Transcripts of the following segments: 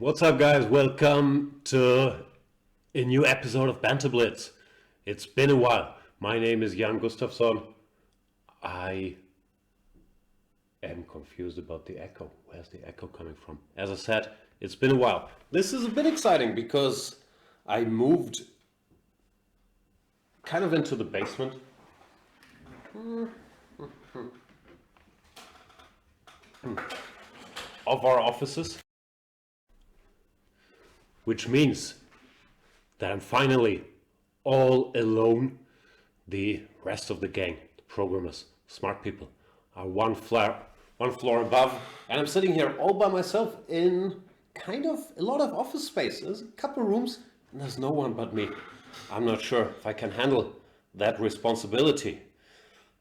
What's up, guys? Welcome to a new episode of Banter Blitz. It's been a while. My name is Jan Gustafsson. I am confused about the echo. Where's the echo coming from? As I said, it's been a while. This is a bit exciting because I moved kind of into the basement. Of our offices, which means that I'm finally all alone. The rest of the gang, the programmers, smart people, are one floor above, and I'm sitting here all by myself in kind of a lot of office space. There's a couple rooms and there's no one but me. I'm not sure if I can handle that responsibility,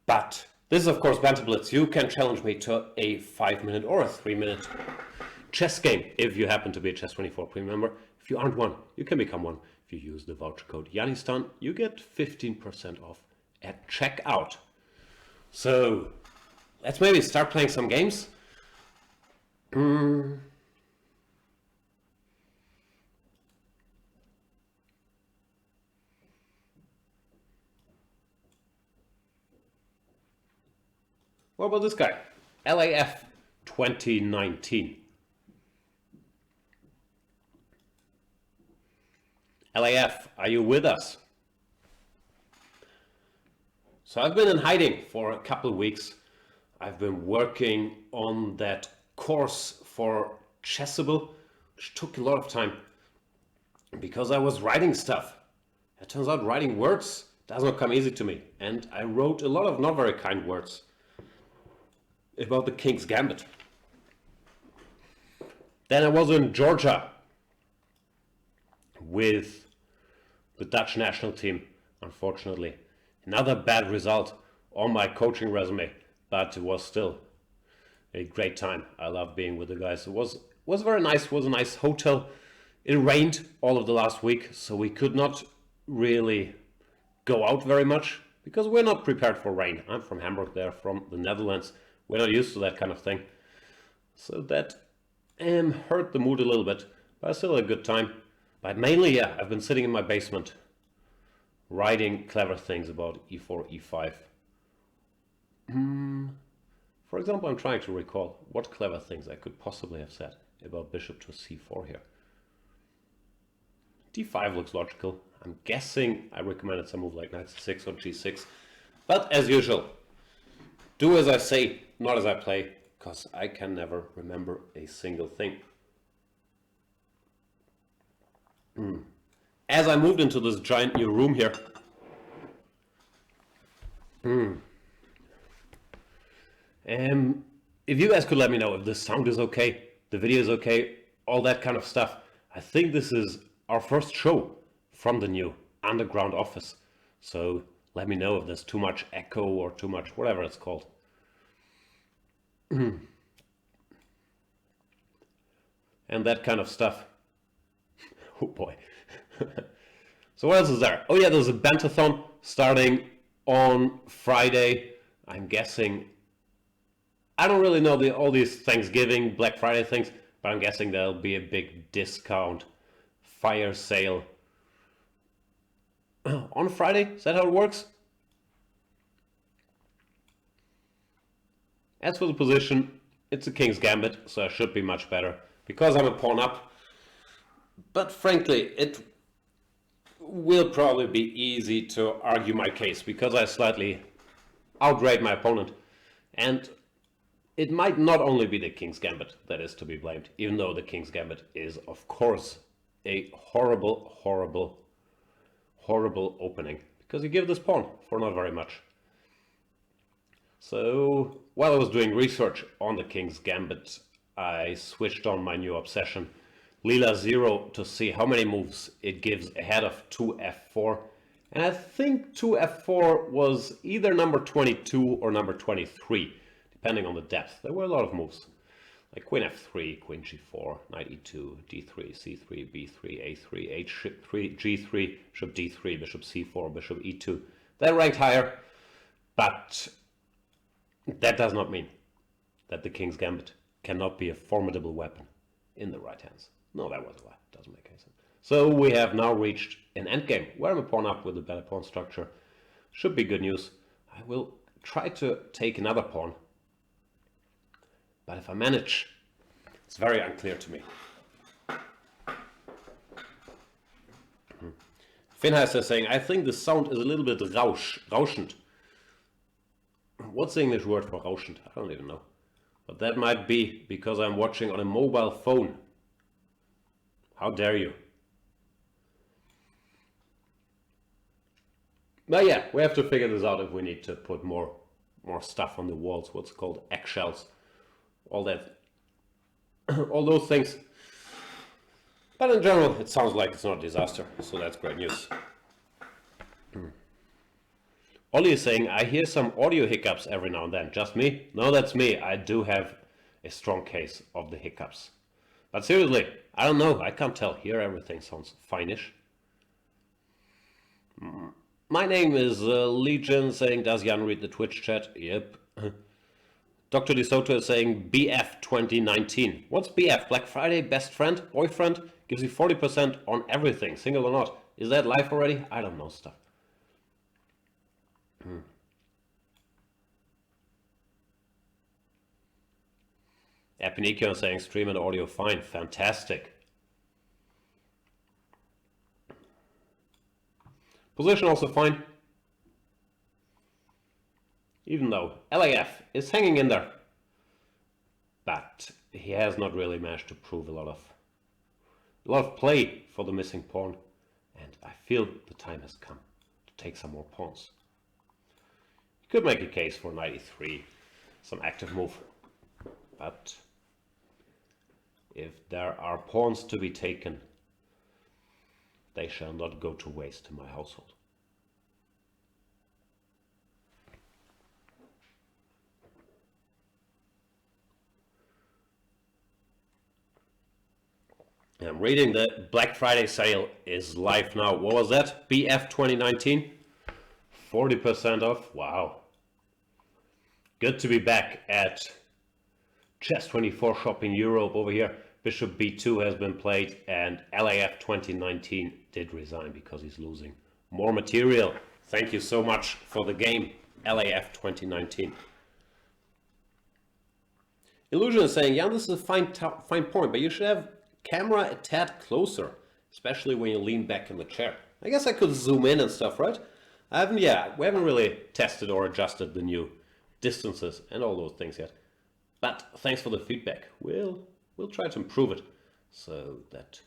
but this is, of course, Banter Blitz. You can challenge me to a 5-minute or a 3-minute chess game if you happen to be a Chess24 Premium member. If you aren't one, you can become one. If you use the voucher code Yanistan, you get 15% off at checkout. So let's maybe start playing some games. What about this guy? LAF 2019. LAF, are you with us? So I've been in hiding for a couple of weeks. I've been working on that course for Chessable, which took a lot of time because I was writing stuff. It turns out writing words does not come easy to me. And I wrote a lot of not very kind words about the King's Gambit. Then I was in Georgia with the Dutch national team, unfortunately. Another bad result on my coaching resume, but it was still a great time. I love being with the guys. It was very nice. It was a nice hotel. It rained all of the last week, so we could not really go out very much because we're not prepared for rain. I'm from Hamburg, they're from the Netherlands. We're not used to that kind of thing. So that hurt the mood a little bit, but I still had a good time. But mainly, yeah, I've been sitting in my basement writing clever things about e4, e5. For example, I'm trying to recall what clever things I could possibly have said about bishop to c4 here. d5 looks logical. I'm guessing I recommended some move like knight c6 or g6. But as usual, do as I say, not as I play, because I can never remember a single thing. As I moved into this giant new room here, if you guys could let me know if the sound is okay, the video is okay, all that kind of stuff. I think this is our first show from the new underground office. So let me know if there's too much echo or too much, whatever it's called. And that kind of stuff. Oh boy. So what else is there? Oh yeah, there's a Bantathon starting on Friday. I'm guessing, I don't really know all these Thanksgiving, Black Friday things, but I'm guessing there'll be a big discount fire sale on Friday. Is that how it works? As for the position, it's a King's Gambit, so I should be much better because I'm a pawn up. But frankly, it will probably be easy to argue my case because I slightly outrate my opponent. And it might not only be the King's Gambit that is to be blamed, even though the King's Gambit is, of course, a horrible, horrible, horrible opening because you give this pawn for not very much. So while I was doing research on the King's Gambit, I switched on my new obsession, Lila 0, to see how many moves it gives ahead of 2f4. And I think 2f4 was either number 22 or number 23, depending on the depth. There were a lot of moves, like queen f3, queen g4, knight e2, d3, c3, b3, a3, h3, g3, bishop d3, bishop c4, bishop e2. They ranked higher, but that does not mean that the King's Gambit cannot be a formidable weapon in the right hands. No, that was a lie. Doesn't make any sense. So we have now reached an endgame where I'm a pawn up with a better pawn structure. Should be good news. I will try to take another pawn. But if I manage, it's very unclear to me. Finheiser is saying, I think the sound is a little bit rauschend. What's the English word for rauschend? I don't even know. But that might be because I'm watching on a mobile phone. How dare you? But yeah, we have to figure this out if we need to put more stuff on the walls. What's called eggshells. All that. All those things. But in general, it sounds like it's not a disaster. So that's great news. Ollie is saying, I hear some audio hiccups every now and then. Just me? No, that's me. I do have a strong case of the hiccups. But seriously, I don't know. I can't tell. Here everything sounds fine-ish. My name is Legion saying, does Jan read the Twitch chat? Yep. Dr. DeSoto is saying, BF 2019. What's BF? Black Friday, best friend, boyfriend? Gives you 40% on everything, single or not. Is that live already? I don't know stuff. Epinikion saying, stream and audio fine. Fantastic. Position also fine. Even though LAF is hanging in there. But he has not really managed to prove a lot of play for the missing pawn. And I feel the time has come to take some more pawns. You could make a case for 93, some active move. But if there are pawns to be taken, they shall not go to waste in my household. I'm reading the Black Friday sale is live now. What was that? BF 2019? 40% off? Wow. Good to be back at Chess24 shop in Europe over here. Bishop B2 has been played and LAF 2019 did resign because he's losing more material. Thank you so much for the game, LAF 2019. Illusion is saying, yeah, this is a fine point, but you should have camera a tad closer, especially when you lean back in the chair. I guess I could zoom in and stuff, right? We haven't really tested or adjusted the new distances and all those things yet. But thanks for the feedback. We'll try to improve it. So that...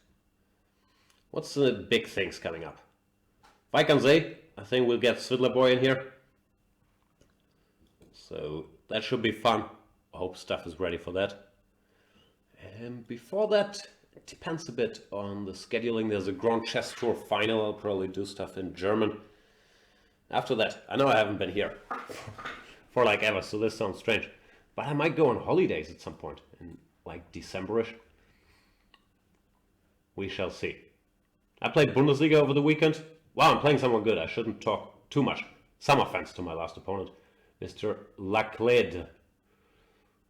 What's the big things coming up? Vaikanze, I think we'll get Svidler Boy in here. So that should be fun. I hope stuff is ready for that. And before that, it depends a bit on the scheduling. There's a Grand Chess Tour final. I'll probably do stuff in German. After that, I know I haven't been here for like ever, so this sounds strange. But I might go on holidays at some point, in like December-ish. We shall see. I played Bundesliga over the weekend. Wow, I'm playing someone good. I shouldn't talk too much. Some offense to my last opponent, Mr. Laclede.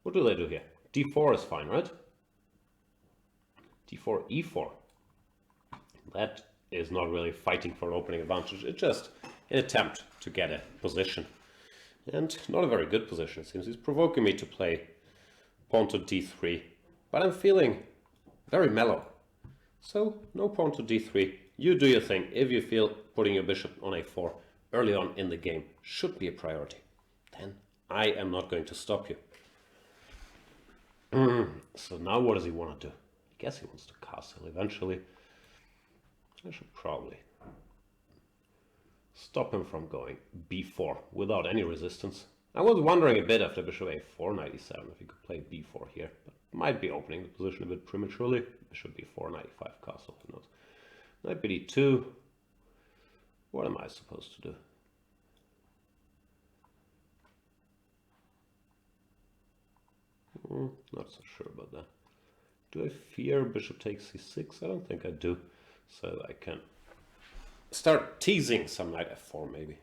What do they do here? D4 is fine, right? D4, E4. That is not really fighting for an opening advantage. It's just an attempt to get a position. And not a very good position, it seems. He's provoking me to play pawn to D3. But I'm feeling very mellow. So, no pawn to D3. You do your thing. If you feel putting your bishop on A4 early on in the game should be a priority, then I am not going to stop you. So now what does he want to do? I guess he wants to castle eventually. I should probably stop him from going B4 without any resistance. I was wondering a bit after bishop A4, 97, if he could play B4 here, but might be opening the position a bit prematurely. Bishop B4, 95 castle, who knows. Knight BD2. What am I supposed to do? Not so sure about that. Do I fear bishop takes C6? I don't think I do. So I can start teasing some knight F4 maybe.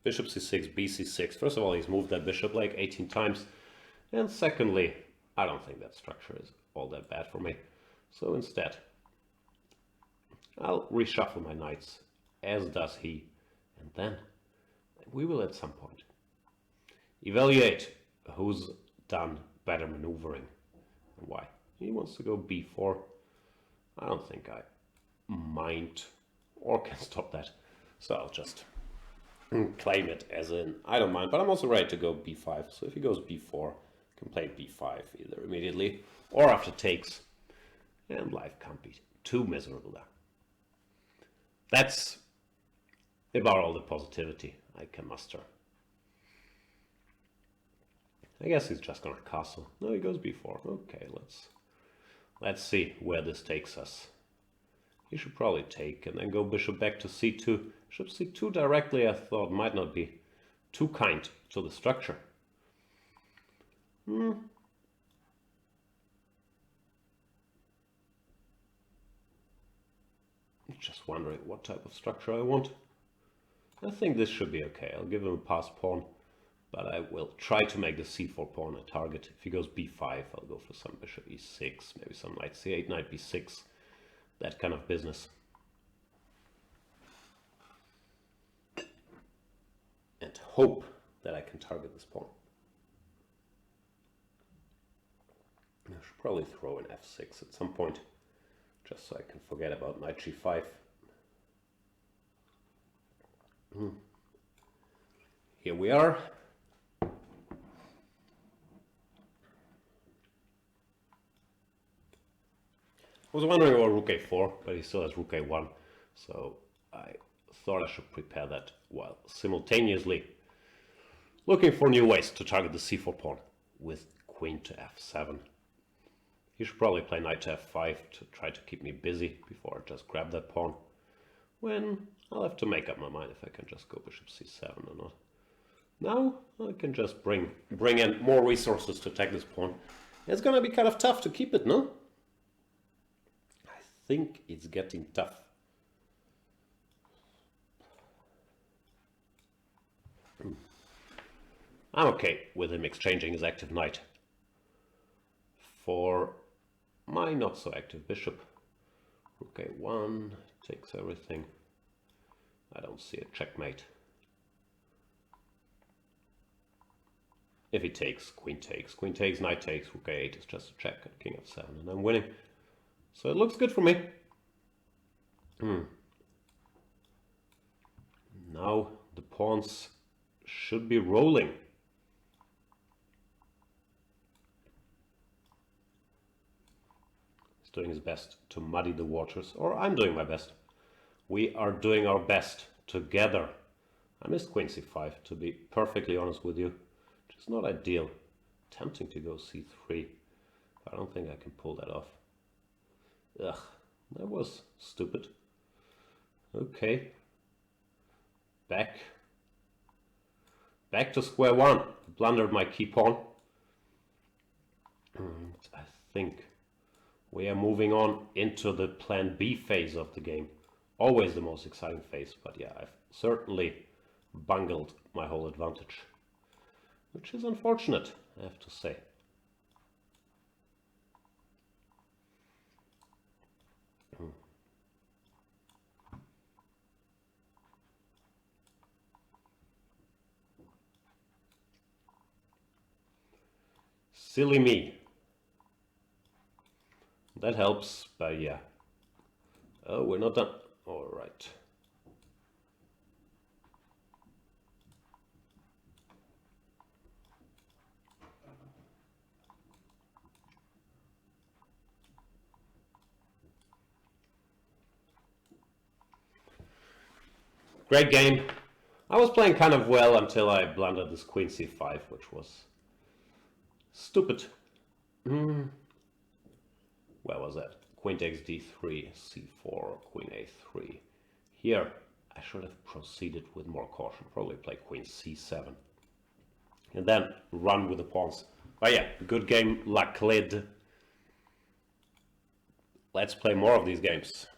Bishop C6, BC6. First of all, he's moved that bishop like 18 times. And secondly, I don't think that structure is all that bad for me. So instead, I'll reshuffle my knights, as does he, and then we will at some point evaluate who's done better maneuvering and why. He wants to go b4. I don't think I mind or can stop that, so I'll just claim it as in I don't mind, but I'm also ready to go b5. So if he goes b4, I can play b5 either immediately or after takes, and life can't be too miserable there. That's about all the positivity I can muster. I guess he's just gonna castle. No, he goes b4. Okay, let's see where this takes us. He should probably take and then go bishop back to c2. Bishop c2 directly, I thought, might not be too kind to the structure. Just wondering what type of structure I want. I think this should be okay. I'll give him a pass pawn, but I will try to make the c4 pawn a target. If he goes b5, I'll go for some bishop e6, maybe some knight c8, knight b6, that kind of business. And hope that I can target this pawn. I should probably throw in f6 at some point, just so I can forget about knight g5. Here we are. I was wondering about rook a4, but he still has rook a1, so I thought I should prepare that while simultaneously looking for new ways to target the c4 pawn with queen to f7. He should probably play knight to f5 to try to keep me busy before I just grab that pawn, when I'll have to make up my mind if I can just go bishop c7 or not. Now I can just bring in more resources to attack this pawn. It's gonna be kind of tough to keep it, no? I think it's getting tough. I'm okay with him exchanging his active knight for my not so active bishop. Rook a1 takes everything. I don't see a checkmate. If he takes, queen takes, knight takes, rook a8 is just a check, and king f7, and I'm winning. So it looks good for me. Now the pawns should be rolling. He's doing his best to muddy the waters, or I'm doing my best. We are doing our best together. I missed queen c5, to be perfectly honest with you. It's not ideal. Tempting to go c3. I don't think I can pull that off. Ugh, that was stupid. Okay. Back to square one. Blundered my key pawn. I think we are moving on into the plan B phase of the game. Always the most exciting phase, but yeah, I've certainly bungled my whole advantage, which is unfortunate, I have to say. Silly me. That helps, but yeah. Oh, we're not done. All right. Great game. I was playing kind of well until I blundered this queen c5, which was stupid. Where was that? Queen takes d3, c4, queen a3. Here, I should have proceeded with more caution. Probably play queen c7. And then run with the pawns. But yeah, good game, luck lid. Let's play more of these games.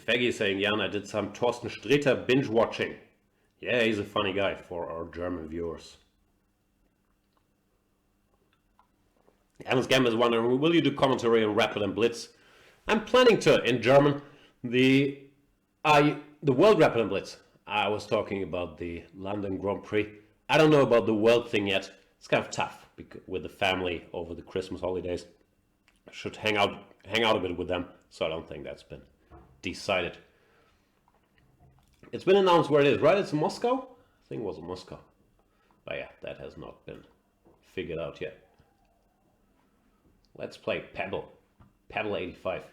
Faggy is saying, Jan, I did some Thorsten Sträter binge watching. Yeah, he's a funny guy for our German viewers. Jan Gustafsson is wondering, will you do commentary on Rapid and Blitz? I'm planning to, in German, the World Rapid and Blitz. I was talking about the London Grand Prix. I don't know about the World thing yet. It's kind of tough with the family over the Christmas holidays. I should hang out a bit with them, so I don't think that's been decided. It's been announced where it is, right? It's in Moscow? I think it was in Moscow. But yeah, that has not been figured out yet. Let's play Pebble 85.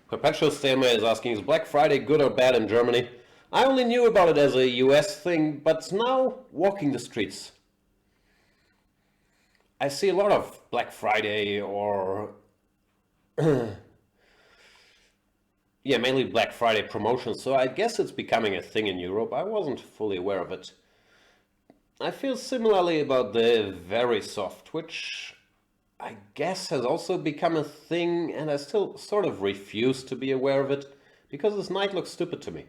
Perpetual Stalemate is asking, is Black Friday good or bad in Germany? I only knew about it as a US thing, but now walking the streets, I see a lot of Black Friday or yeah, mainly Black Friday promotions, so I guess it's becoming a thing in Europe. I wasn't fully aware of it. I feel similarly about the Very Soft, which I guess has also become a thing, and I still sort of refuse to be aware of it, because this knight looks stupid to me.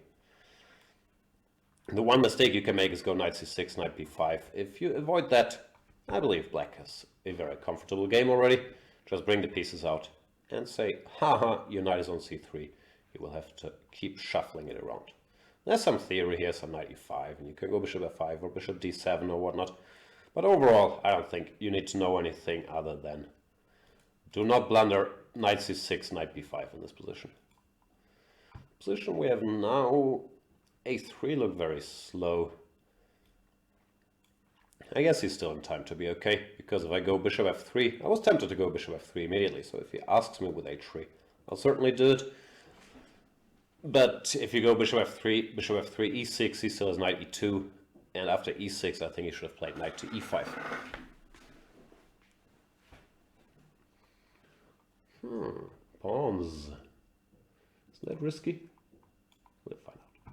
The one mistake you can make is go knight c6, knight b5. If you avoid that, I believe black has a very comfortable game already. Just bring the pieces out and say, haha, your knight is on c3. You will have to keep shuffling it around. There's some theory here, some knight e5, and you can go bishop f5 or bishop d7 or whatnot. But overall, I don't think you need to know anything other than do not blunder knight c6, knight b5 in this position. Position we have now, a3 look very slow. I guess he's still in time to be okay, because if I go bishop f3, I was tempted to go bishop f3 immediately, so if he asks me with h3, I'll certainly do it. But if you go bishop f3, e6, he still has knight e2, and after e6, I think he should have played knight to e5. Pawns. Is that risky? We'll find out.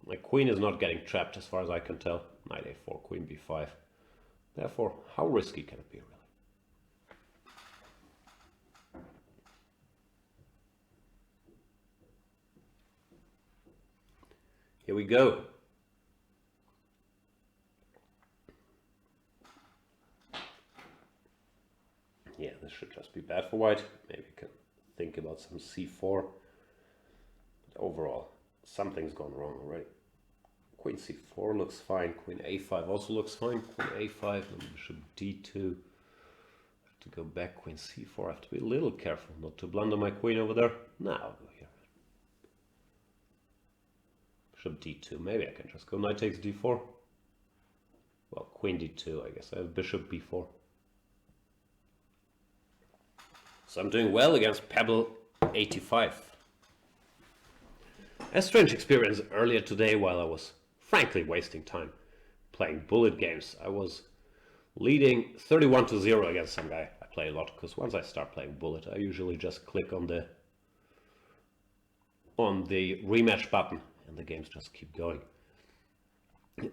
My queen is not getting trapped as far as I can tell. Knight a4, queen b5. Therefore, how risky can it be, really? Here we go. Yeah, this should just be bad for white. Maybe we can think about some c4. But overall, something's gone wrong already. Queen c4 looks fine. Queen a5 also looks fine. Queen a5 and bishop d2. I have to go back. Queen c4. I have to be a little careful not to blunder my queen over there. Now I'll go here. Bishop d2. Maybe I can just go knight takes d4. Well, queen d2. I guess I have bishop b4. So I'm doing well against Pebble 85. A strange experience earlier today while I was frankly wasting time playing bullet games. I was leading 31-0 against some guy. I play a lot because once I start playing bullet, I usually just click on the rematch button and the games just keep going.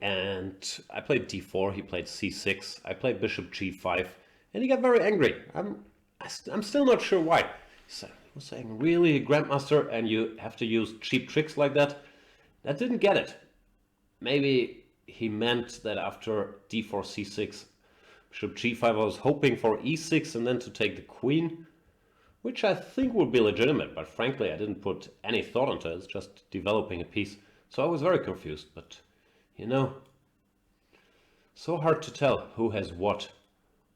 And I played d4, he played c6, I played bishop g5, and he got very angry. I'm still not sure why. He was saying, really, Grandmaster, and you have to use cheap tricks like that? That didn't get it. Maybe he meant that after d4, c6, bishop g5, I was hoping for e6 and then to take the queen, which I think would be legitimate, but frankly I didn't put any thought into it. It's just developing a piece. So I was very confused, but you know, so hard to tell who has what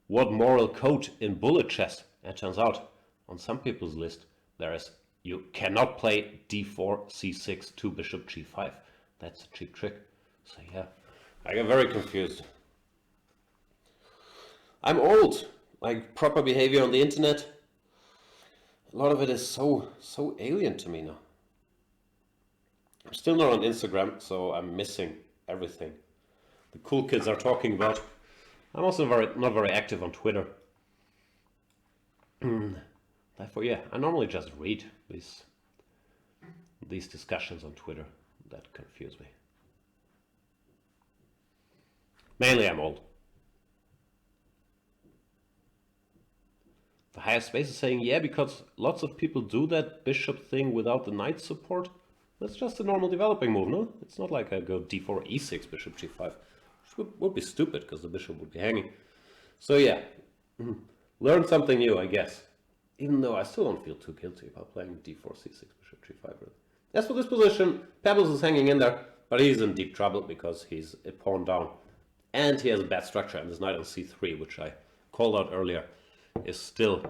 moral code in bullet chess. It turns out on some people's list there is you cannot play d4, c6 to bishop g5. That's a cheap trick. So yeah, I got very confused. I'm old. Like proper behavior on the internet, a lot of it is so alien to me now. I'm still not on Instagram, so I'm missing everything the cool kids are talking about. I'm also not very active on Twitter. Therefore, yeah, I normally just read these discussions on Twitter that confuse me. Mainly I'm old. The higher space is saying, yeah, because lots of people do that bishop thing without the knight support. That's just a normal developing move, no? It's not like I go d4, e6, bishop g5. Which would be stupid, because the bishop would be hanging. So yeah, learn something new, I guess. Even though I still don't feel too guilty about playing d4, c6, bishop g5. Really. As for this position, Pebbles is hanging in there, but he's in deep trouble because he's a pawn down. And he has a bad structure, and his knight on c3, which I called out earlier, is still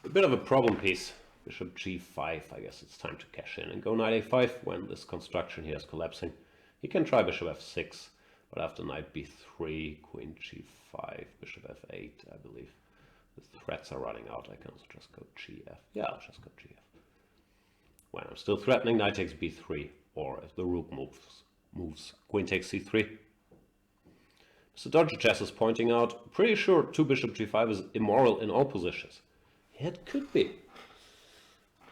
a bit of a problem piece. Bishop g5, I guess it's time to cash in and go knight a5 when this construction here is collapsing. He can try bishop f6, but after knight b3, queen g5, bishop f8, I believe. The threats are running out. I can also just go gf. Yeah, I'll just go gf. When I'm still threatening, knight takes b3, or if the rook moves queen takes c3. Mr. Dodger Chess is pointing out, pretty sure 2 bishop g5 is immoral in all positions. Yeah, it could be.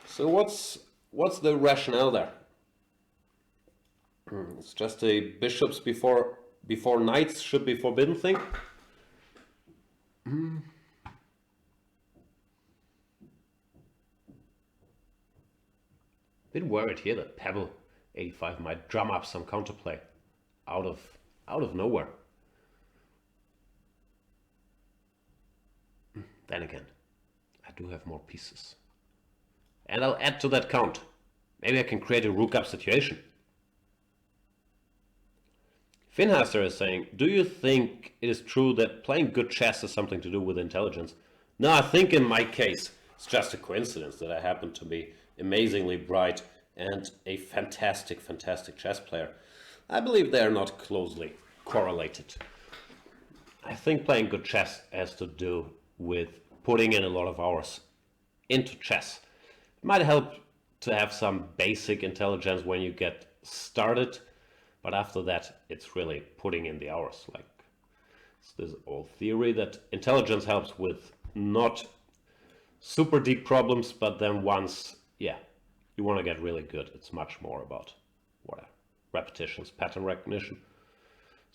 So what's the rationale there? It's just a bishops before knights should be forbidden thing. Bit worried here that Pebble a5 might drum up some counterplay out of nowhere. Then again, I do have more pieces. And I'll add to that count. Maybe I can create a rook up situation. Finhaster is saying, do you think it is true that playing good chess has something to do with intelligence? No, I think in my case, it's just a coincidence that I happen to be amazingly bright and a fantastic chess player. I believe they are not closely correlated. I think playing good chess has to do with putting in a lot of hours into chess. It might help to have some basic intelligence when you get started, but after that it's really putting in the hours. Like, it's this old theory that intelligence helps with not super deep problems, but then once, you want to get really good, it's much more about repetitions, pattern recognition.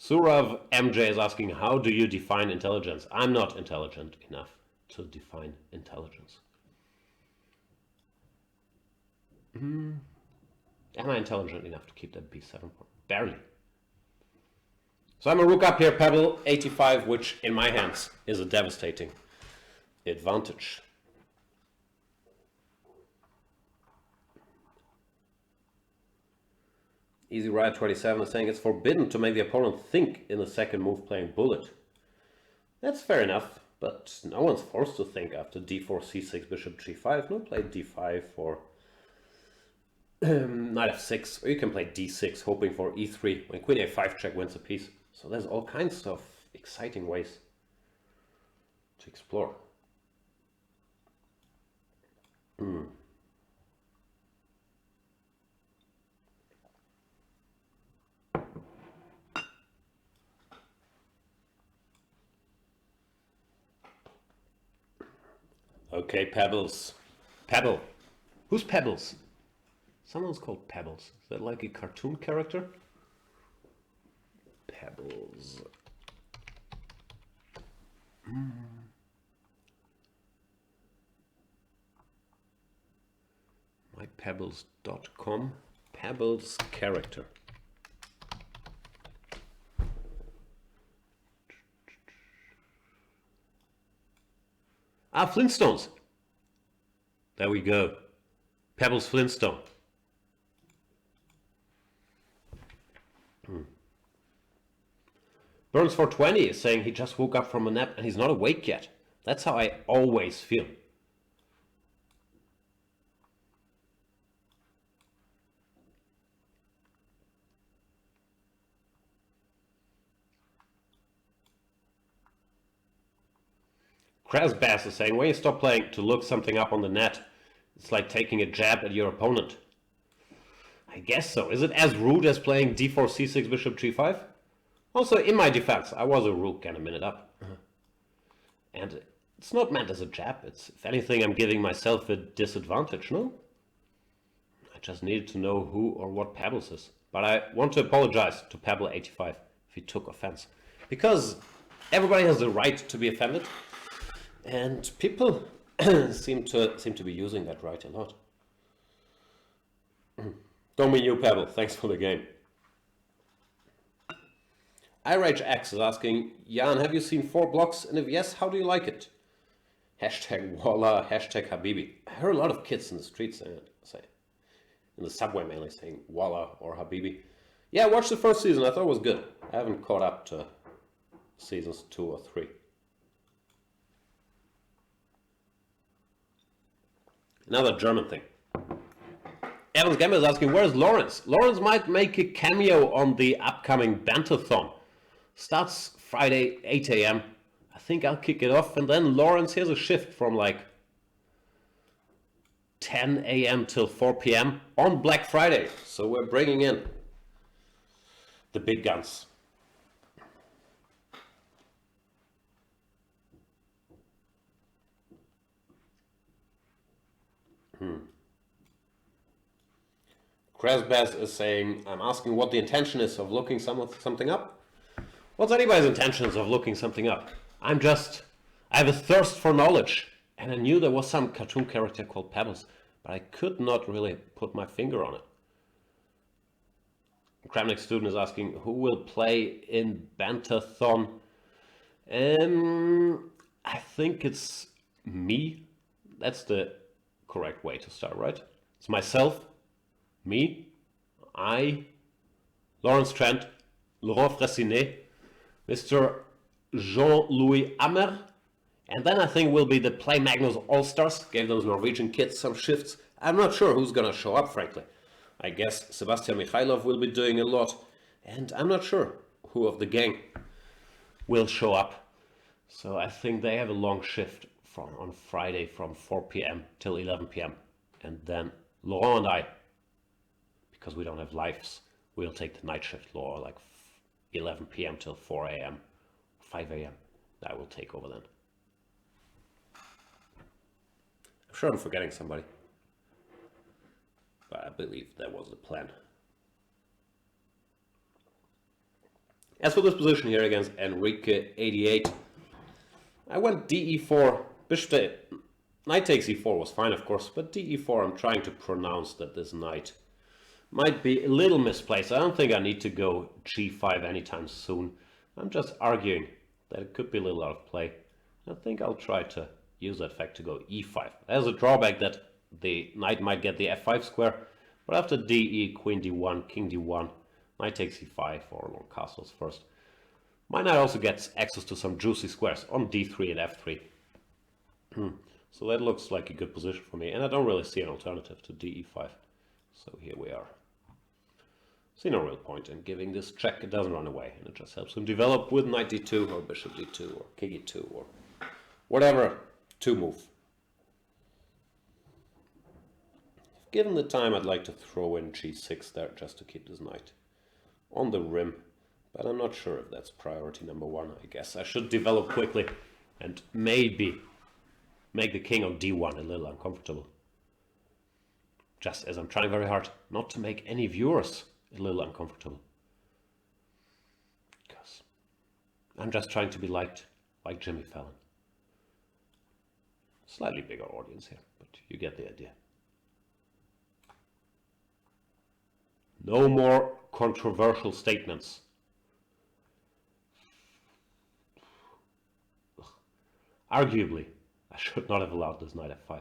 Surav MJ is asking, how do you define intelligence? I'm not intelligent enough to define intelligence. Am I intelligent enough to keep that b7 pawn? Barely. So I'm a rook up here, Pebble 85, which in my hands is a devastating advantage. Easy Riot 27 is saying it's forbidden to make the opponent think in the second move playing bullet. That's fair enough, but no one's forced to think after d4, c6, bishop g5. No, play d5 for knight f6, or you can play d6 hoping for e3 when queen a5 check wins a piece. So there's all kinds of exciting ways to explore. Okay, Pebbles. Pebble. Who's Pebbles? Someone's called Pebbles. Is that like a cartoon character? Pebbles. mypebbles.com. Pebbles character. Ah, Flintstones. There we go. Pebbles Flintstone. Burns 420 is saying he just woke up from a nap and he's not awake yet. That's how I always feel. Krasbass is saying, when you stop playing to look something up on the net, it's like taking a jab at your opponent. I guess so. Is it as rude as playing d4, c6, bishop g5? Also, in my defense, I was a rook and a minute up. And it's not meant as a jab. It's, if anything, I'm giving myself a disadvantage, no? I just needed to know who or what Pebbles is. But I want to apologize to Pebble85 if he took offense. Because everybody has the right to be offended. And people seem to be using that right a lot. Don't mean you, Pebble. Thanks for the game. IRageX is asking, Jan, have you seen 4 blocks? And if yes, how do you like it? Hashtag Walla, hashtag Habibi. I heard a lot of kids in the streets in the subway mainly saying Walla or Habibi. Yeah, I watched the first season. I thought it was good. I haven't caught up to seasons 2 or 3. Another German thing. Evan's Gamer is asking, where's Lawrence? Lawrence might make a cameo on the upcoming Banter-thon. Starts Friday, 8 a.m. I think I'll kick it off, and then Lawrence, here's a shift from like 10 a.m. till 4 p.m. on Black Friday. So we're bringing in the big guns. Kresbaz is saying, I'm asking what the intention is of looking something up. What's anybody's intentions of looking something up? I have a thirst for knowledge. And I knew there was some cartoon character called Pebbles, but I could not really put my finger on it. Kramnik student is asking, who will play in Banter-thon? I think it's me. That's the correct way to start, right? It's myself, me, I, Lawrence Trent, Laurent Fressinet, Mr. Jean-Louis Hammer, and then I think will be the Play Magnus All-Stars. Gave those Norwegian kids some shifts. I'm not sure who's gonna show up, frankly. I guess Sebastian Mikhailov will be doing a lot, and I'm not sure who of the gang will show up. So I think they have a long shift on Friday from 4 p.m. till 11 p.m. And then Laurent and I, because we don't have lives, we'll take the night shift, Laurent, like 11 p.m. till 4 a.m., 5 a.m. I will take over then. I'm sure I'm forgetting somebody, but I believe that was the plan. As for this position here against Enrique 88, I went DE4, bishop, knight takes E4 was fine of course, but DE4 I'm trying to pronounce that this knight might be a little misplaced. I don't think I need to go G5 anytime soon. I'm just arguing that it could be a little out of play. I think I'll try to use that fact to go E5. There's a drawback that the knight might get the F5 square, but after DE, Queen D1, King D1, knight takes E5 or long castles first. My knight also gets access to some juicy squares on D3 and F3. So that looks like a good position for me, and I don't really see an alternative to DE5. So here we are. See no real point in giving this check. It doesn't run away, and it just helps him develop with knight D2 or bishop D2 or king E2 or whatever to move. If given the time, I'd like to throw in G6 there just to keep this knight on the rim, but I'm not sure if that's priority number 1. I guess I should develop quickly and maybe make the king on D1 a little uncomfortable. Just as I'm trying very hard not to make any viewers a little uncomfortable. Because I'm just trying to be liked like Jimmy Fallon. Slightly bigger audience here, but you get the idea. No more controversial statements. Arguably, I should not have allowed this knight F5.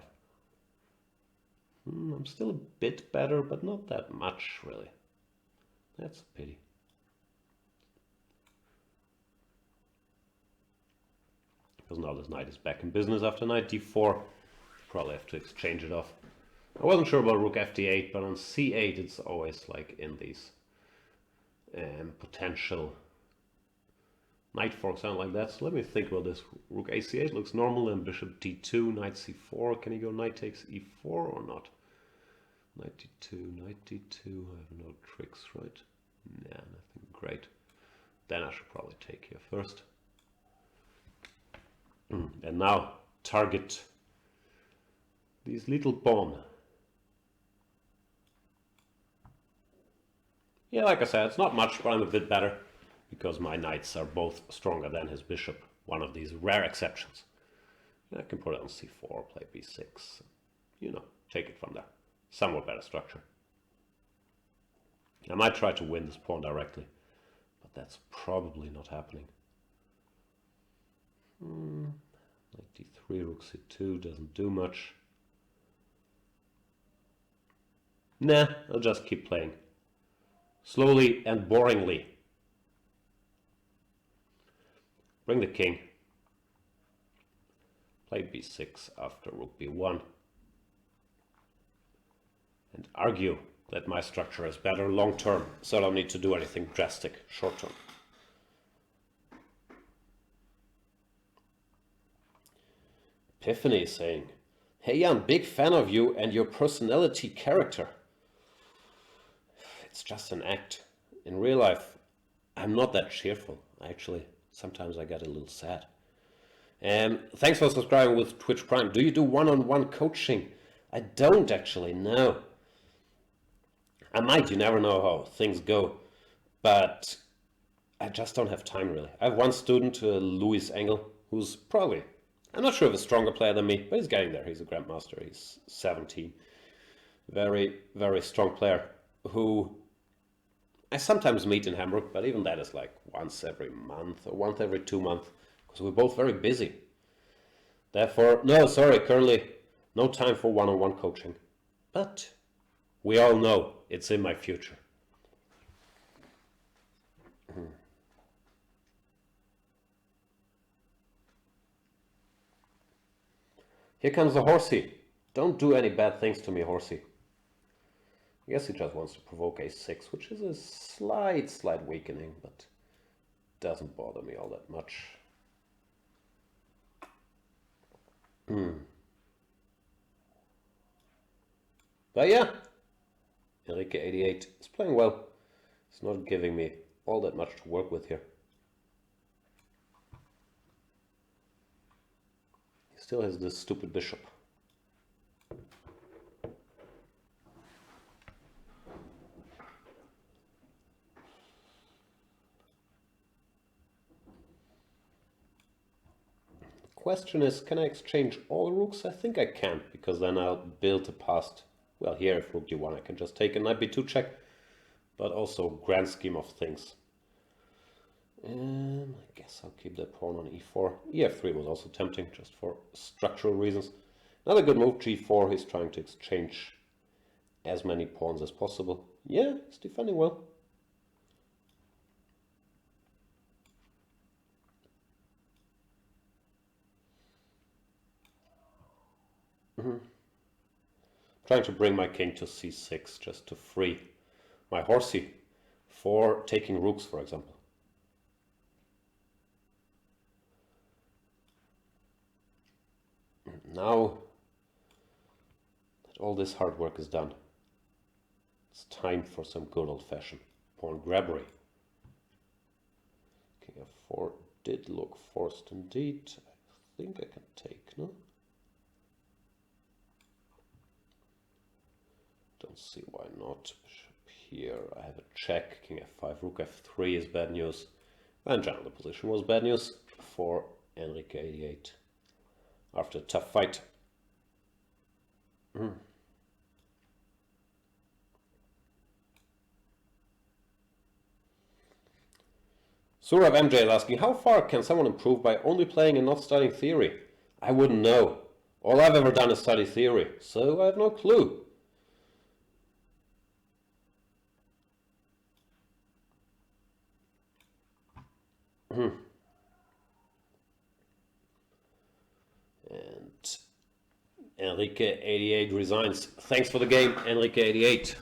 I'm still a bit better, but not that much, really. That's a pity. Because now this knight is back in business after knight D4. Probably have to exchange it off. I wasn't sure about rook FD8, but on C8 it's always like in these potential knight forks, something like that. So let me think about this. Rook AC8 looks normal, then bishop D2, knight C4. Can he go knight takes E4 or not? Knight D2, knight D2. I have no tricks, right? Nah, nothing great. Then I should probably take here first. And now target these little pawn. Yeah, like I said, it's not much, but I'm a bit better because my knights are both stronger than his bishop. One of these rare exceptions. I can put it on C4, play B6. You know, take it from there. Somewhat better structure. I might try to win this pawn directly, but that's probably not happening. Knight d3, rook c2 doesn't do much. Nah, I'll just keep playing. Slowly and boringly. Bring the king. Play b6 after rook b1. And argue that my structure is better long term, so I don't need to do anything drastic short term. Epiphany is saying, hey Jan, big fan of you and your personality character. It's just an act. In real life, I'm not that cheerful. Actually, sometimes I get a little sad. Thanks for subscribing with Twitch Prime. Do you do one-on-one coaching? I don't actually, no. I might, you never know how things go. But I just don't have time really. I have one student, Louis Engel, who's probably, I'm not sure if a stronger player than me, but he's getting there. He's a Grandmaster, he's 17. Very, very strong player who I sometimes meet in Hamburg, but even that is like once every month or once every 2 months, because we're both very busy. Therefore, no, sorry, currently no time for one-on-one coaching. But we all know it's in my future. Here comes the horsey. Don't do any bad things to me, horsey. I guess he just wants to provoke a6, which is a slight weakening, but doesn't bother me all that much. But yeah, Enrique 88 is playing well. It's not giving me all that much to work with here. He still has this stupid bishop. Question is, can I exchange all rooks? I think I can, because then I'll build a past. Well, here if rook d1 I can just take a knight b2 check, but also grand scheme of things. I guess I'll keep that pawn on e4. ef3 was also tempting, just for structural reasons. Another good move, g4, he's trying to exchange as many pawns as possible. Yeah, he's defending well. Trying to bring my king to c6 just to free my horsey for taking rooks, for example. Now that all this hard work is done, it's time for some good old-fashioned pawn grabbery. King f4 did look forced indeed. I think I can take, no? Don't see why not. Bishop here, I have a check. King f5, rook f3 is bad news. And general position was bad news for Enrique 88 after a tough fight. Surav MJ is asking, how far can someone improve by only playing and not studying theory? I wouldn't know. All I've ever done is study theory, so I have no clue. And Enrique 88 resigns. Thanks for the game, Enrique 88.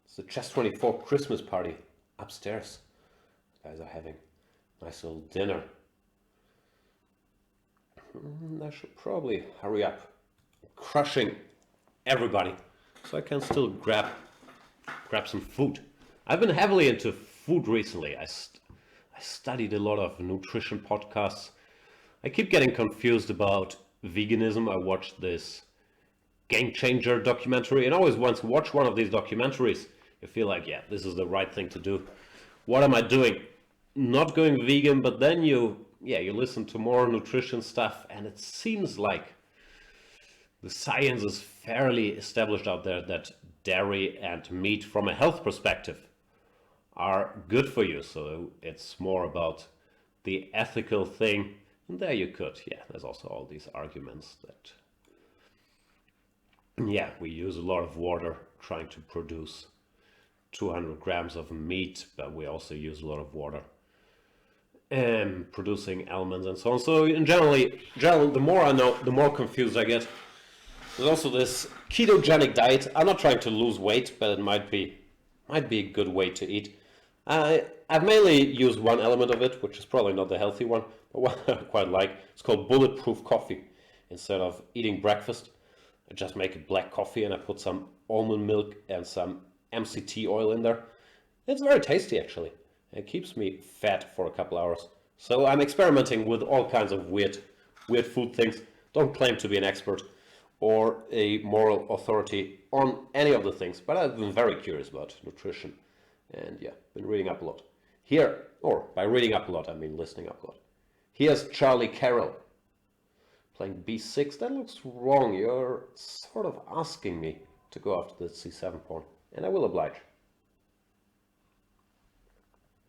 It's the Chess 24 Christmas party upstairs. You guys are having a nice little dinner. I should probably hurry up. Crushing everybody, so I can still grab some food. I've been heavily into food recently. I studied a lot of nutrition podcasts. I keep getting confused about veganism. I watched this Game Changer documentary, and I always once watch one of these documentaries, you feel like, yeah, this is the right thing to do. What am I doing? Not going vegan, but then you yeah, you listen to more nutrition stuff, and it seems like the science is fairly established out there that dairy and meat, from a health perspective, are good for you. So it's more about the ethical thing. And there you could, yeah, there's also all these arguments that, yeah, we use a lot of water trying to produce 200 grams of meat, but we also use a lot of water producing almonds and so on. So in general, the more I know, the more confused I get. There's also this ketogenic diet. I'm not trying to lose weight, but it might be a good way to eat. I've mainly used one element of it, which is probably not the healthy one, but one I quite like. It's called bulletproof coffee. Instead of eating breakfast, I just make a black coffee and I put some almond milk and some MCT oil in there. It's very tasty, actually. It keeps me fat for a couple hours. So I'm experimenting with all kinds of weird food things. Don't claim to be an expert or a moral authority on any of the things, but I've been very curious about nutrition. And yeah, been reading up a lot. Here, or by reading up a lot, I mean listening up a lot. Here's Charlie Carroll playing b6. That looks wrong. You're sort of asking me to go after the c7 pawn, and I will oblige.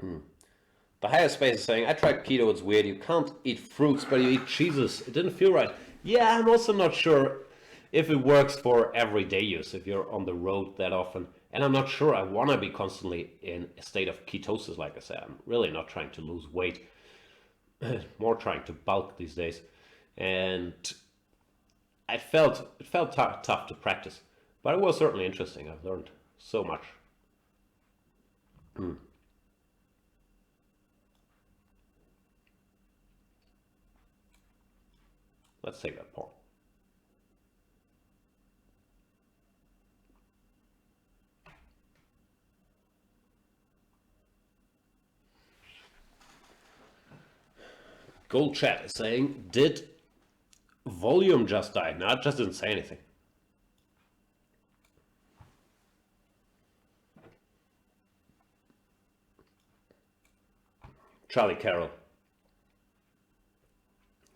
The higher space is saying, I tried keto, it's weird. You can't eat fruits, but you eat cheeses. It didn't feel right. Yeah, I'm also not sure if it works for everyday use, if you're on the road that often. And I'm not sure I want to be constantly in a state of ketosis, like I said. I'm really not trying to lose weight, more trying to bulk these days. And it felt tough to practice, but it was certainly interesting. I've learned so much. Let's take that pawn. Gold Chat is saying, did volume just die? No, it just didn't say anything. Charlie Carroll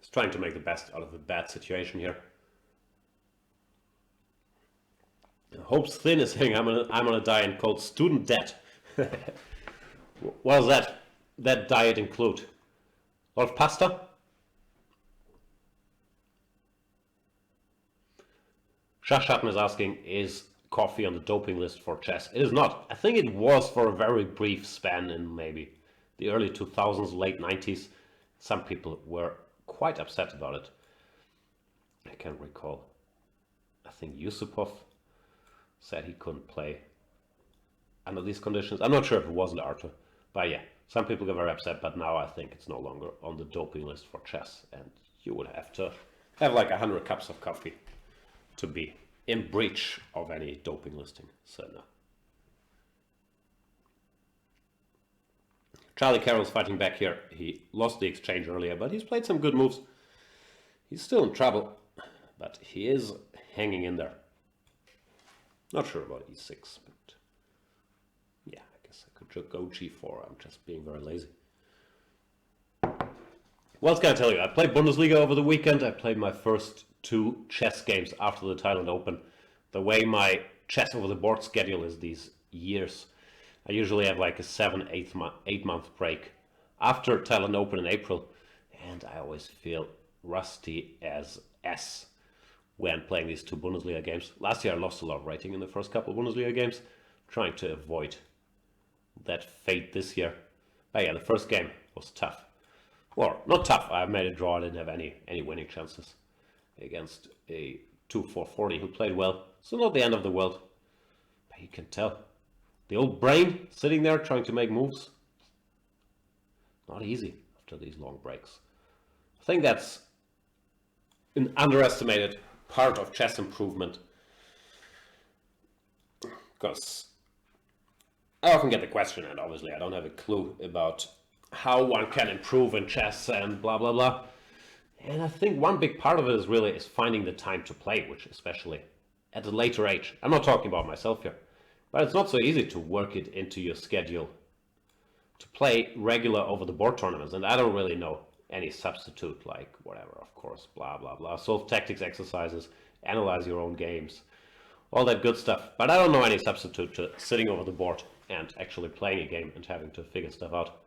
is trying to make the best out of a bad situation here. Hope's Thin is saying, I'm gonna die in cold student debt. What does that diet include? A lot of pasta? Shashatan is asking, is coffee on the doping list for chess? It is not. I think it was for a very brief span in maybe the early 2000s, late 90s. Some people were quite upset about it. I can't recall. I think Yusupov said he couldn't play under these conditions. I'm not sure if it wasn't Arthur, but yeah, some people get very upset, but now I think it's no longer on the doping list for chess, and you would have to have like 100 cups of coffee to be in breach of any doping listing. So no. Charlie Carroll's fighting back here. He lost the exchange earlier, but he's played some good moves. He's still in trouble, but he is hanging in there. Not sure about e6, but yeah, I guess I could go g4. I'm just being very lazy. What else can I tell you? I played Bundesliga over the weekend. I played my first 2 chess games after the Thailand Open. The way my chess over the board schedule is these years, I usually have like a 8 month break after Thailand Open in April, and I always feel rusty as S when playing these 2 Bundesliga games. Last year I lost a lot of rating in the first couple of Bundesliga games, trying to avoid that fate this year. But yeah, the first game was tough. Well, not tough, I made a draw, I didn't have any winning chances against a 2-4-40 who played well. So not the end of the world, but you can tell. The old brain sitting there trying to make moves. Not easy after these long breaks. I think that's an underestimated part of chess improvement. Because I often get the question, and obviously I don't have a clue about how one can improve in chess and blah blah blah. And I think one big part of it is finding the time to play, which especially at a later age. I'm not talking about myself here, but it's not so easy to work it into your schedule to play regular over the board tournaments, and I don't really know any substitute, like whatever, of course, blah, blah, blah. Solve tactics exercises, analyze your own games, all that good stuff. But I don't know any substitute to sitting over the board and actually playing a game and having to figure stuff out.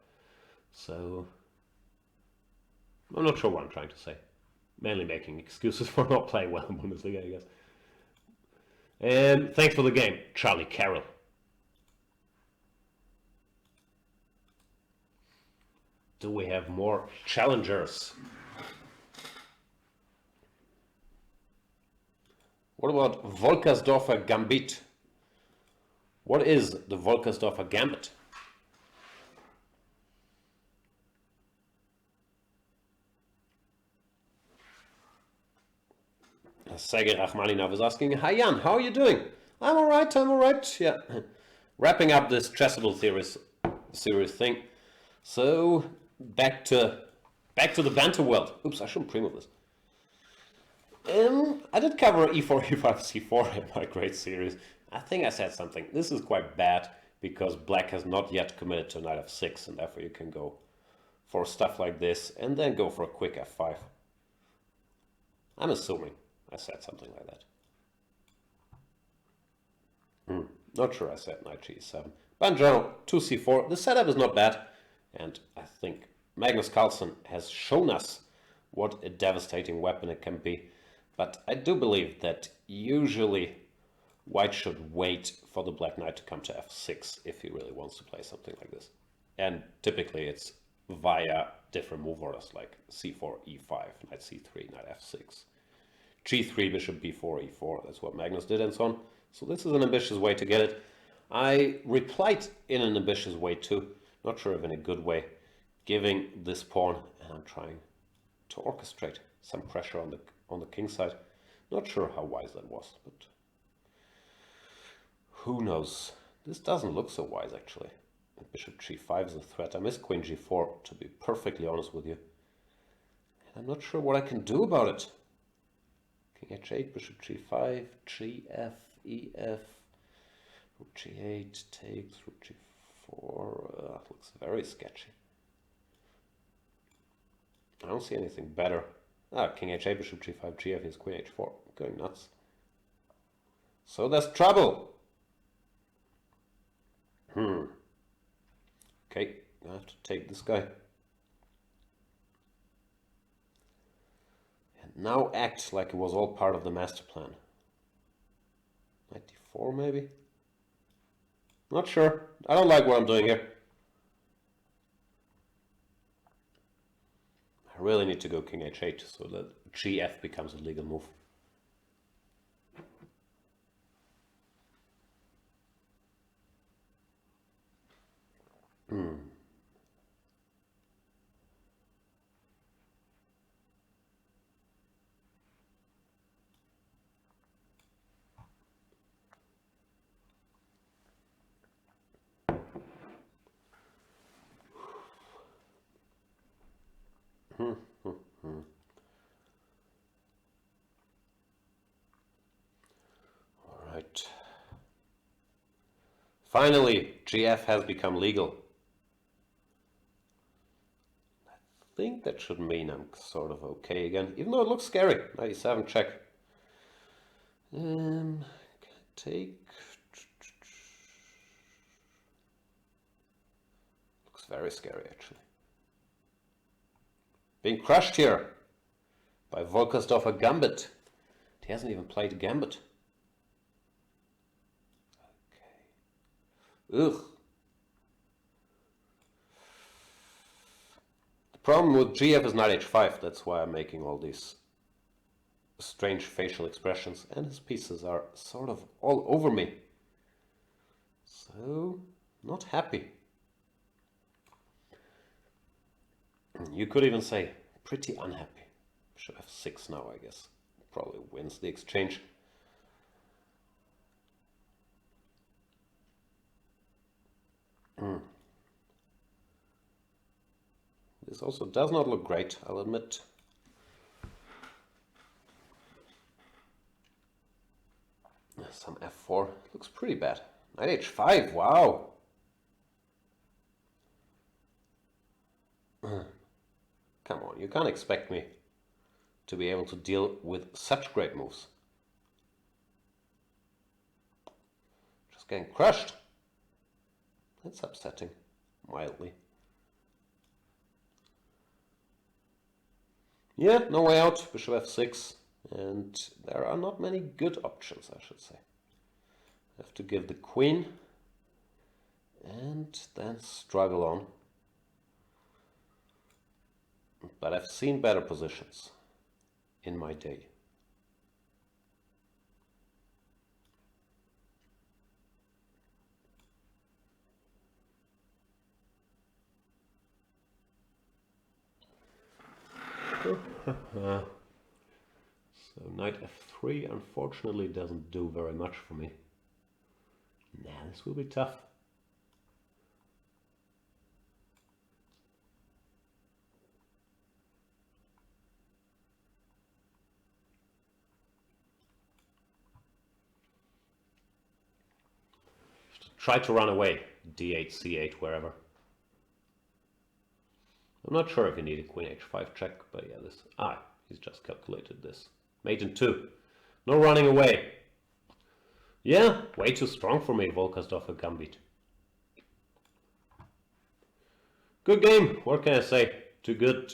So I'm not sure what I'm trying to say. Mainly making excuses for not playing well in Bundesliga, I guess. And thanks for the game, Charlie Carroll. Do we have more challengers? What about Volkersdorfer Gambit? What is the Volkersdorfer Gambit? Sergei Rachmaninov is asking, hi Jan, how are you doing? I'm alright, yeah. Wrapping up this Chessable series thing. So, back to the banter world. Oops, I shouldn't pre-move this. I did cover e4, e5, c4 in my great series. I think I said something. This is quite bad because black has not yet committed to knight f6, and therefore you can go for stuff like this and then go for a quick f5. I'm assuming I said something like that. Not sure I said knight g7. But in general, 2c4. The setup is not bad. And I think Magnus Carlsen has shown us what a devastating weapon it can be. But I do believe that usually white should wait for the black knight to come to f6 if he really wants to play something like this. And typically it's via different move orders like c4, e5, knight c3, knight f6. g3, bishop b4, e4, that's what Magnus did and so on. So this is an ambitious way to get it. I replied in an ambitious way too, not sure if in a good way, giving this pawn, and I'm trying to orchestrate some pressure on the king side. Not sure how wise that was, but who knows. This doesn't look so wise actually. Bishop g5 is a threat. I miss queen g4, to be perfectly honest with you. And I'm not sure what I can do about it. King h8, bishop g5, gf, ef, rook g8 takes, rook g4, looks very sketchy. I don't see anything better. King h8, bishop g5, gf, is queen h4, going nuts. So there's trouble. Okay, I have to take this guy. Now act like it was all part of the master plan. Knight d4 maybe? Not sure. I don't like what I'm doing here. I really need to go king h8 so that gf becomes a legal move. Alright. Finally, GF has become legal. I think that should mean I'm sort of okay again, even though it looks scary. 97 check. Take. Looks very scary actually. Being crushed here by Volkersdorfer Gambit. He hasn't even played a Gambit. Okay. Ugh. The problem with GF is knight h5. That's why I'm making all these strange facial expressions, and his pieces are sort of all over me. So, not happy. You could even say pretty unhappy. Bishop f6 now, I guess. Probably wins the exchange. This also does not look great, I'll admit. Some f4 looks pretty bad. Knight h5, wow. Come on, you can't expect me to be able to deal with such great moves. Just getting crushed. That's upsetting, mildly. Yeah, no way out. Bishop f6. And there are not many good options, I should say. I have to give the queen and then struggle on. But I've seen better positions in my day. So knight f3 unfortunately doesn't do very much for me. Nah, this will be tough. Try to run away. d8, c8, wherever. I'm not sure if you need a queen h5 check, but yeah, this... he's just calculated this. Mate in 2. No running away. Yeah, way too strong for me, Volga Gambit. Good game, what can I say? Too good.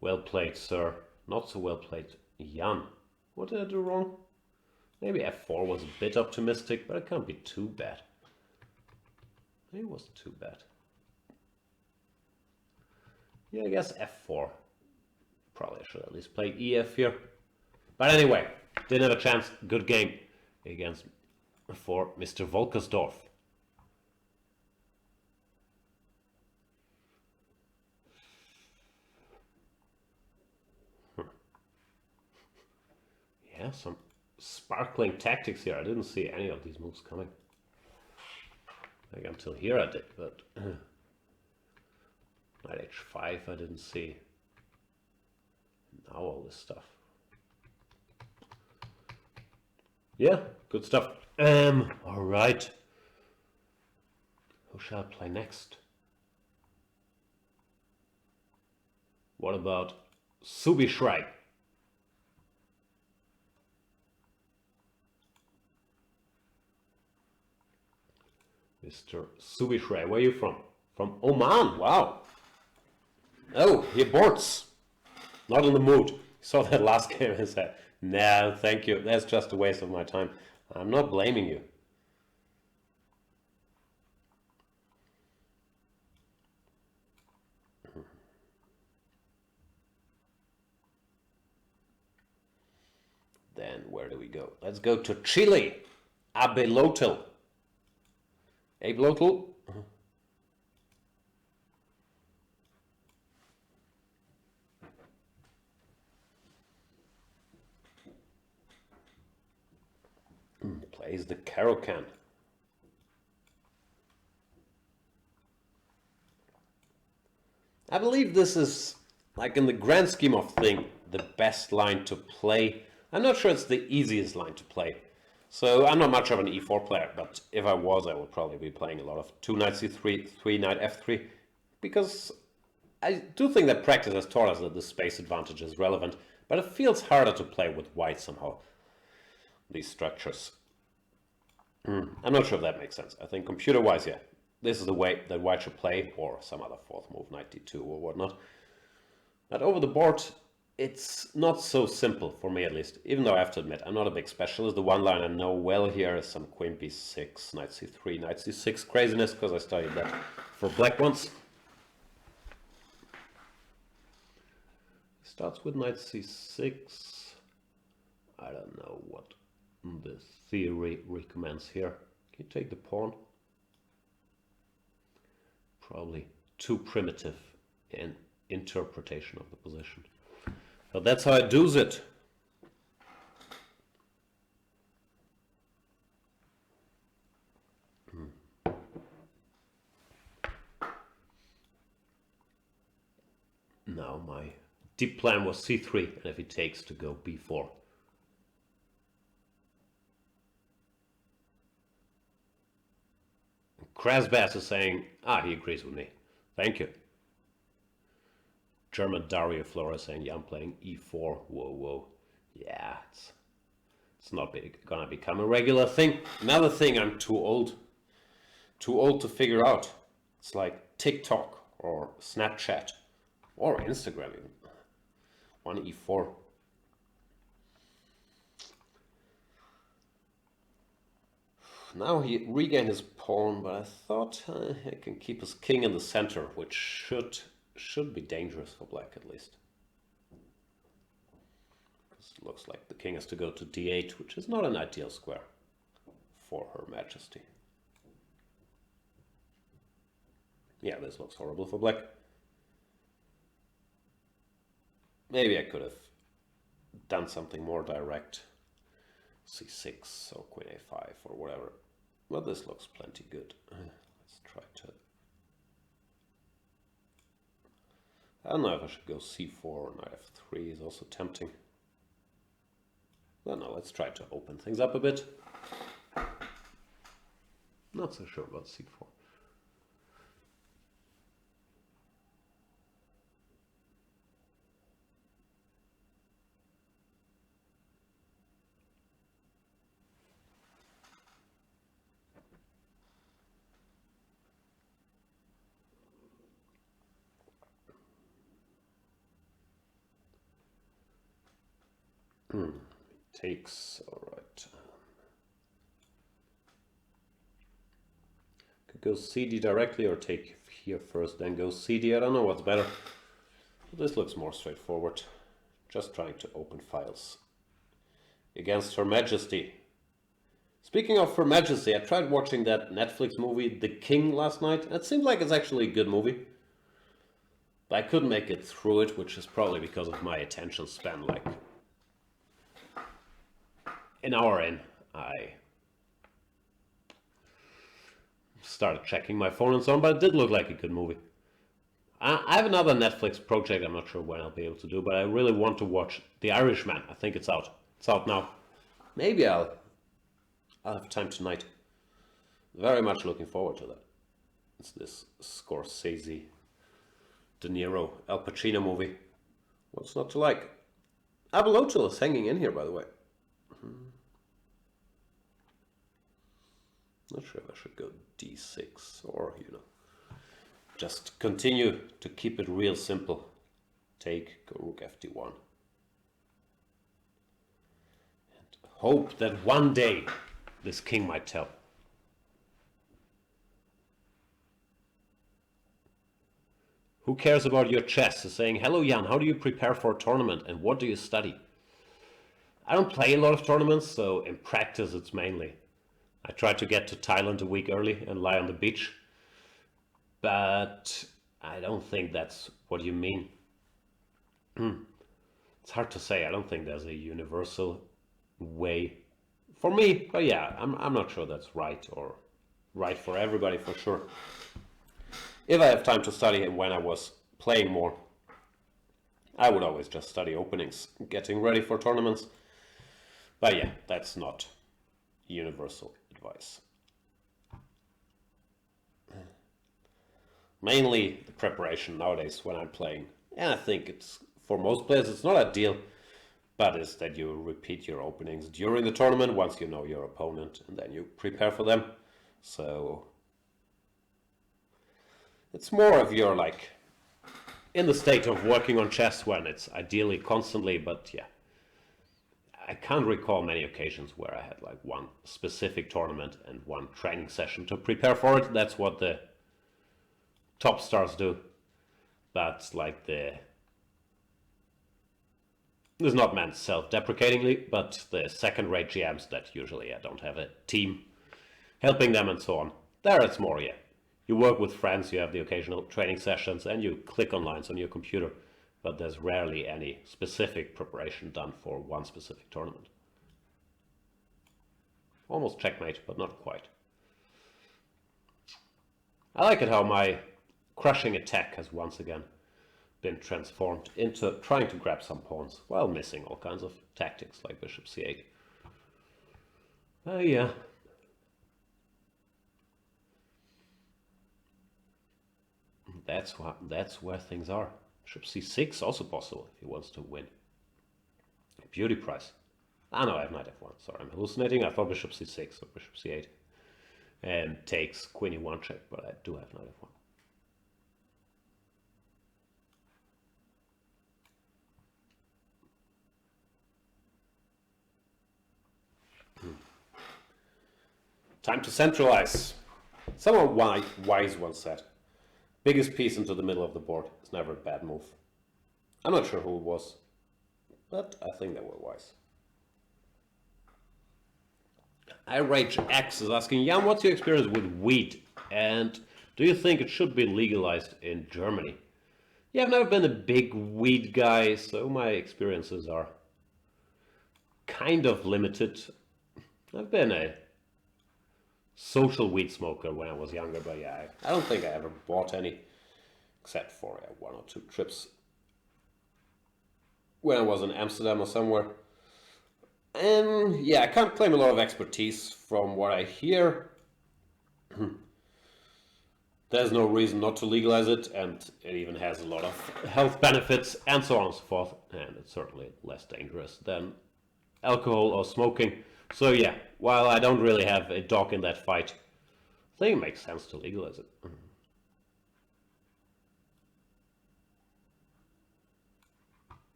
Well played, sir. Not so well played, Jan. What did I do wrong? Maybe f4 was a bit optimistic, but it can't be too bad. Maybe it wasn't too bad. Yeah, I guess f4. Probably should at least play ef here. But anyway, didn't have a chance. Good game against for Mr. Volkersdorf. Yeah, some sparkling tactics here. I didn't see any of these moves coming. Like until here I did, but knight h5 I didn't see. Now all this stuff. Yeah, good stuff. All right. Who shall I play next? What about Subishrei? Mr. Subishrei, where are you from? From Oman, wow. Oh, he aborts. Not in the mood. Saw that last game and said, nah, thank you, that's just a waste of my time. I'm not blaming you. Then where do we go? Let's go to Chile. Abelotl. Abelotl? Plays the Caro-Can. I believe this is, like in the grand scheme of things, the best line to play. I'm not sure it's the easiest line to play. So I'm not much of an e4 player, but if I was, I would probably be playing a lot of 2 knight c3, 3 knight f3, because I do think that practice has taught us that the space advantage is relevant, but it feels harder to play with white somehow, these structures. I'm not sure if that makes sense. I think computer-wise, yeah, this is the way that white should play, or some other fourth move, knight d2 or whatnot. But over the board, it's not so simple, for me at least, even though I have to admit, I'm not a big specialist. The one line I know well here is some queen b6, knight c3, knight c6 craziness, because I studied that for black once. Starts with knight c6. I don't know what the theory recommends here. Can you take the pawn? Probably too primitive in interpretation of the position. But that's how I do it. Now my deep plan was c3, and if he takes, to go b4. Krasbass is saying, he agrees with me. Thank you. German Dario Flora saying, yeah, I'm playing e4. Whoa, whoa. Yeah, it's not gonna become a regular thing. Another thing I'm too old to figure out. It's like TikTok or Snapchat or Instagram even. 1e4. Now he regained his pawn, but I thought I can keep his king in the center, which should be dangerous for black at least. Because it looks like the king has to go to d8, which is not an ideal square for Her Majesty. Yeah, this looks horrible for black. Maybe I could have done something more direct. c6 or queen a5 or whatever. Well, this looks plenty good. Let's try to... I don't know if I should go c4 or knight f3 is also tempting. Well, no, let's try to open things up a bit. Not so sure about c4. Takes, all right. Could go cd directly or take here first, then go cd. I don't know what's better. This looks more straightforward. Just trying to open files against Her Majesty. Speaking of Her Majesty, I tried watching that Netflix movie, The King, last night. It seems like it's actually a good movie. But I couldn't make it through it, which is probably because of my attention span. Like, an hour in, I started checking my phone and so on, but it did look like a good movie. I have another Netflix project I'm not sure when I'll be able to do, but I really want to watch The Irishman. I think it's out. It's out now. Maybe I'll have time tonight. Very much looking forward to that. It's this Scorsese, De Niro, Al Pacino movie. What's not to like? Abelotil is hanging in here, by the way. Not sure if I should go d6 or, just continue to keep it real simple. Take, go rook fd1. And hope that one day this king might tell. Who cares about your chess? Is saying, hello Jan, how do you prepare for a tournament and what do you study? I don't play a lot of tournaments, so in practice it's mainly I try to get to Thailand a week early and lie on the beach. But I don't think that's what you mean. It's hard to say. I don't think there's a universal way for me. But yeah, I'm not sure that's right or right for everybody for sure. If I have time to study and when I was playing more, I would always just study openings, getting ready for tournaments. But yeah, that's not universal advice. Mainly the preparation nowadays when I'm playing. And I think it's, for most players, it's not ideal, but it's that you repeat your openings during the tournament once you know your opponent and then you prepare for them. So it's more of you're like in the state of working on chess when it's ideally constantly, but yeah. I can't recall many occasions where I had like one specific tournament and one training session to prepare for it. That's what the top stars do. But like this is not meant self-deprecatingly, but the second-rate GMs that usually don't have a team helping them and so on. There it's more, yeah. You work with friends, you have the occasional training sessions, and you click on lines on your computer. But there's rarely any specific preparation done for one specific tournament. Almost checkmate, but not quite. I like it how my crushing attack has once again been transformed into trying to grab some pawns while missing all kinds of tactics like bishop c8. Yeah. That's where things are. Bishop c6 also possible if he wants to win. Beauty prize. Ah no, I have knight f1. Sorry, I'm hallucinating. I thought bishop c6 or bishop c8. And takes queen e1 check, but I do have knight f1. Time to centralize. Someone wise once said, biggest piece into the middle of the board is never a bad move. I'm not sure who it was, but I think they were wise. Rage X is asking, Jan, what's your experience with weed? And do you think it should be legalized in Germany? Yeah, I've never been a big weed guy, so my experiences are kind of limited. I've been a social weed smoker when I was younger, but yeah, I don't think I ever bought any, except for one or two trips when I was in Amsterdam or somewhere. And yeah, I can't claim a lot of expertise from what I hear. There's no reason not to legalize it, and it even has a lot of health benefits and so on and so forth, and it's certainly less dangerous than alcohol or smoking. So yeah, while I don't really have a dog in that fight, I think it makes sense to legalize it.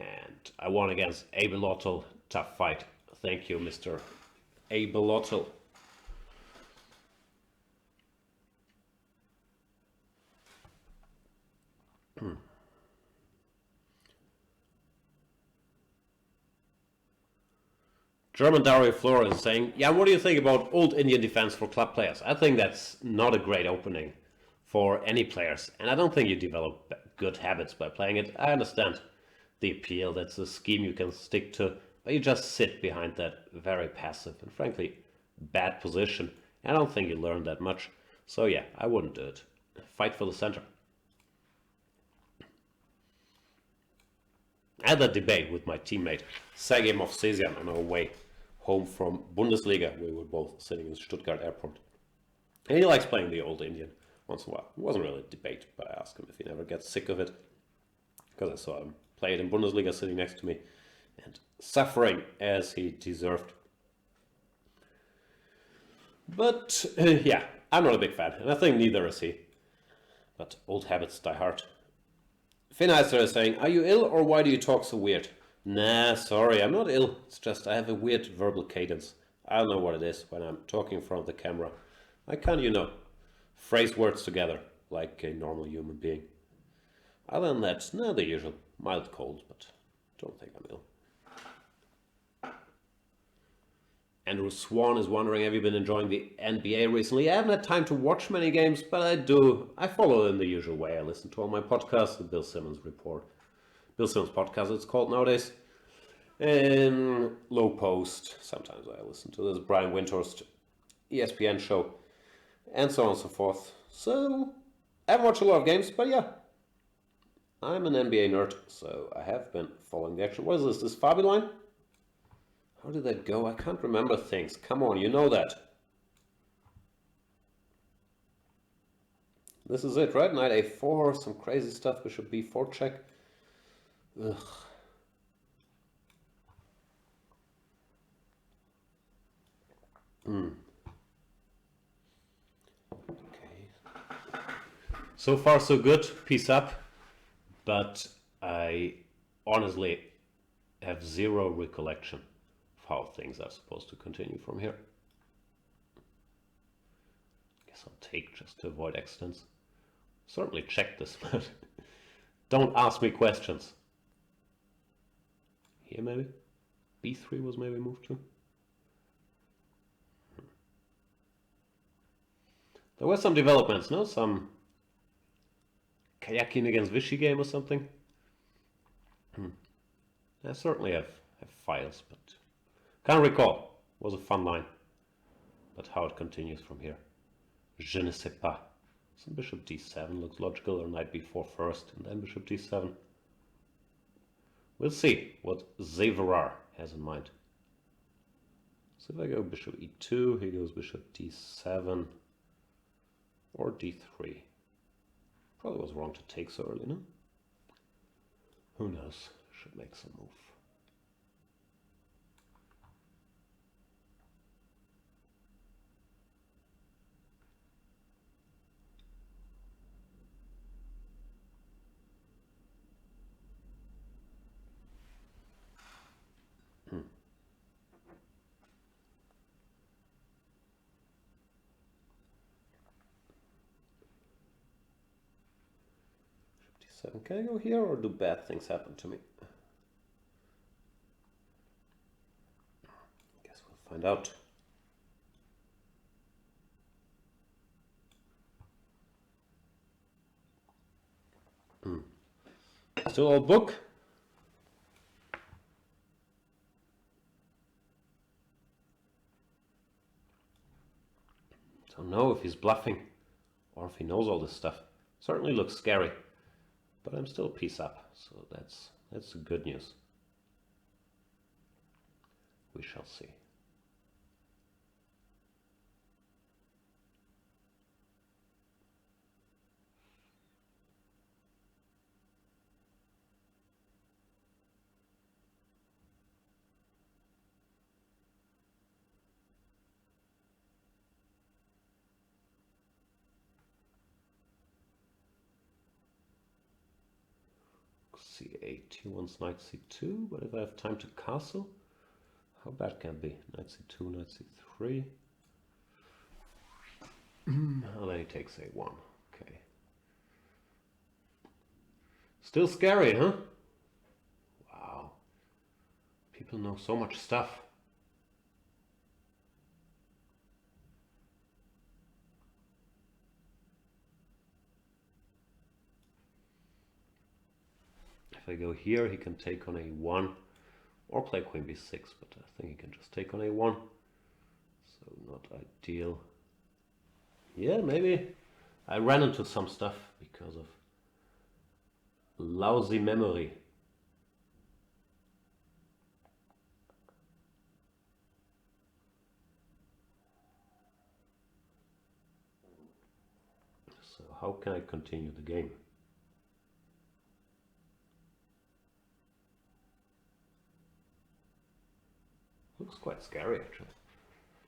And I won against Abelotl. Tough fight. Thank you, Mr. Abelotl. German Dario Flores is saying, yeah, what do you think about old Indian defense for club players? I think that's not a great opening for any players, and I don't think you develop good habits by playing it. I understand the appeal, that's a scheme you can stick to, but you just sit behind that very passive and frankly bad position. I don't think you learn that much, so yeah, I wouldn't do it. Fight for the center. I had that debate with my teammate Sergei Movsesian on our way home from Bundesliga. We were both sitting in Stuttgart airport. And he likes playing the old Indian once in a while. It wasn't really a debate, but I asked him if he never gets sick of it. Because I saw him play it in Bundesliga sitting next to me and suffering as he deserved. But yeah, I'm not a big fan, and I think neither is he. But old habits die hard. Finheiser is saying, are you ill or why do you talk so weird? Nah, sorry, I'm not ill. It's just I have a weird verbal cadence. I don't know what it is when I'm talking in front of the camera. I can't, phrase words together like a normal human being. Other than that, no, the usual. Mild cold, but don't think I'm ill. Andrew Swan is wondering, have you been enjoying the NBA recently? I haven't had time to watch many games, but I do. I follow in the usual way. I listen to all my podcasts, the Bill Simmons Report. Bill Simmons Podcast, it's called nowadays. And Low Post. Sometimes I listen to this Brian Windhorst ESPN show. And so on and so forth. So, I haven't watched a lot of games, but yeah. I'm an NBA nerd, so I have been following the action. What is this? This Fabi line? How did that go? I can't remember things. Come on, you know that. This is it, right? Knight a4, some crazy stuff. Bishop b4 check. Ugh. Okay. So far, so good. Peace up. But I honestly have zero recollection of how things are supposed to continue from here. Guess I'll take just to avoid accidents. Certainly check this, but don't ask me questions. Here maybe? b3 was maybe moved to. There were some developments, no? Some kayaking against Vichy game or something. I certainly have files, but can't recall. It was a fun line. But how it continues from here. Je ne sais pas. Some bishop d7 looks logical, or knight b4 first, and then bishop d7. We'll see what Zeverar has in mind. So if I go bishop e2, he goes bishop d7 or d3. Probably was wrong to take so early, no? Who knows? Should make some move. d7. Can I go here or do bad things happen to me? Guess we'll find out. Still old book. Don't know if he's bluffing or if he knows all this stuff. Certainly looks scary, but I'm still a piece up, so that's the good news. We shall see. c8, he wants knight c2, but if I have time to castle, how bad can it be? Knight c2, knight c3. And then he takes a1. Okay. Still scary, huh? Wow. People know so much stuff. If I go here, he can take on a1 or play queen b6, but I think he can just take on a1. So not ideal. Yeah, maybe I ran into some stuff because of lousy memory. So how can I continue the game? Looks quite scary actually.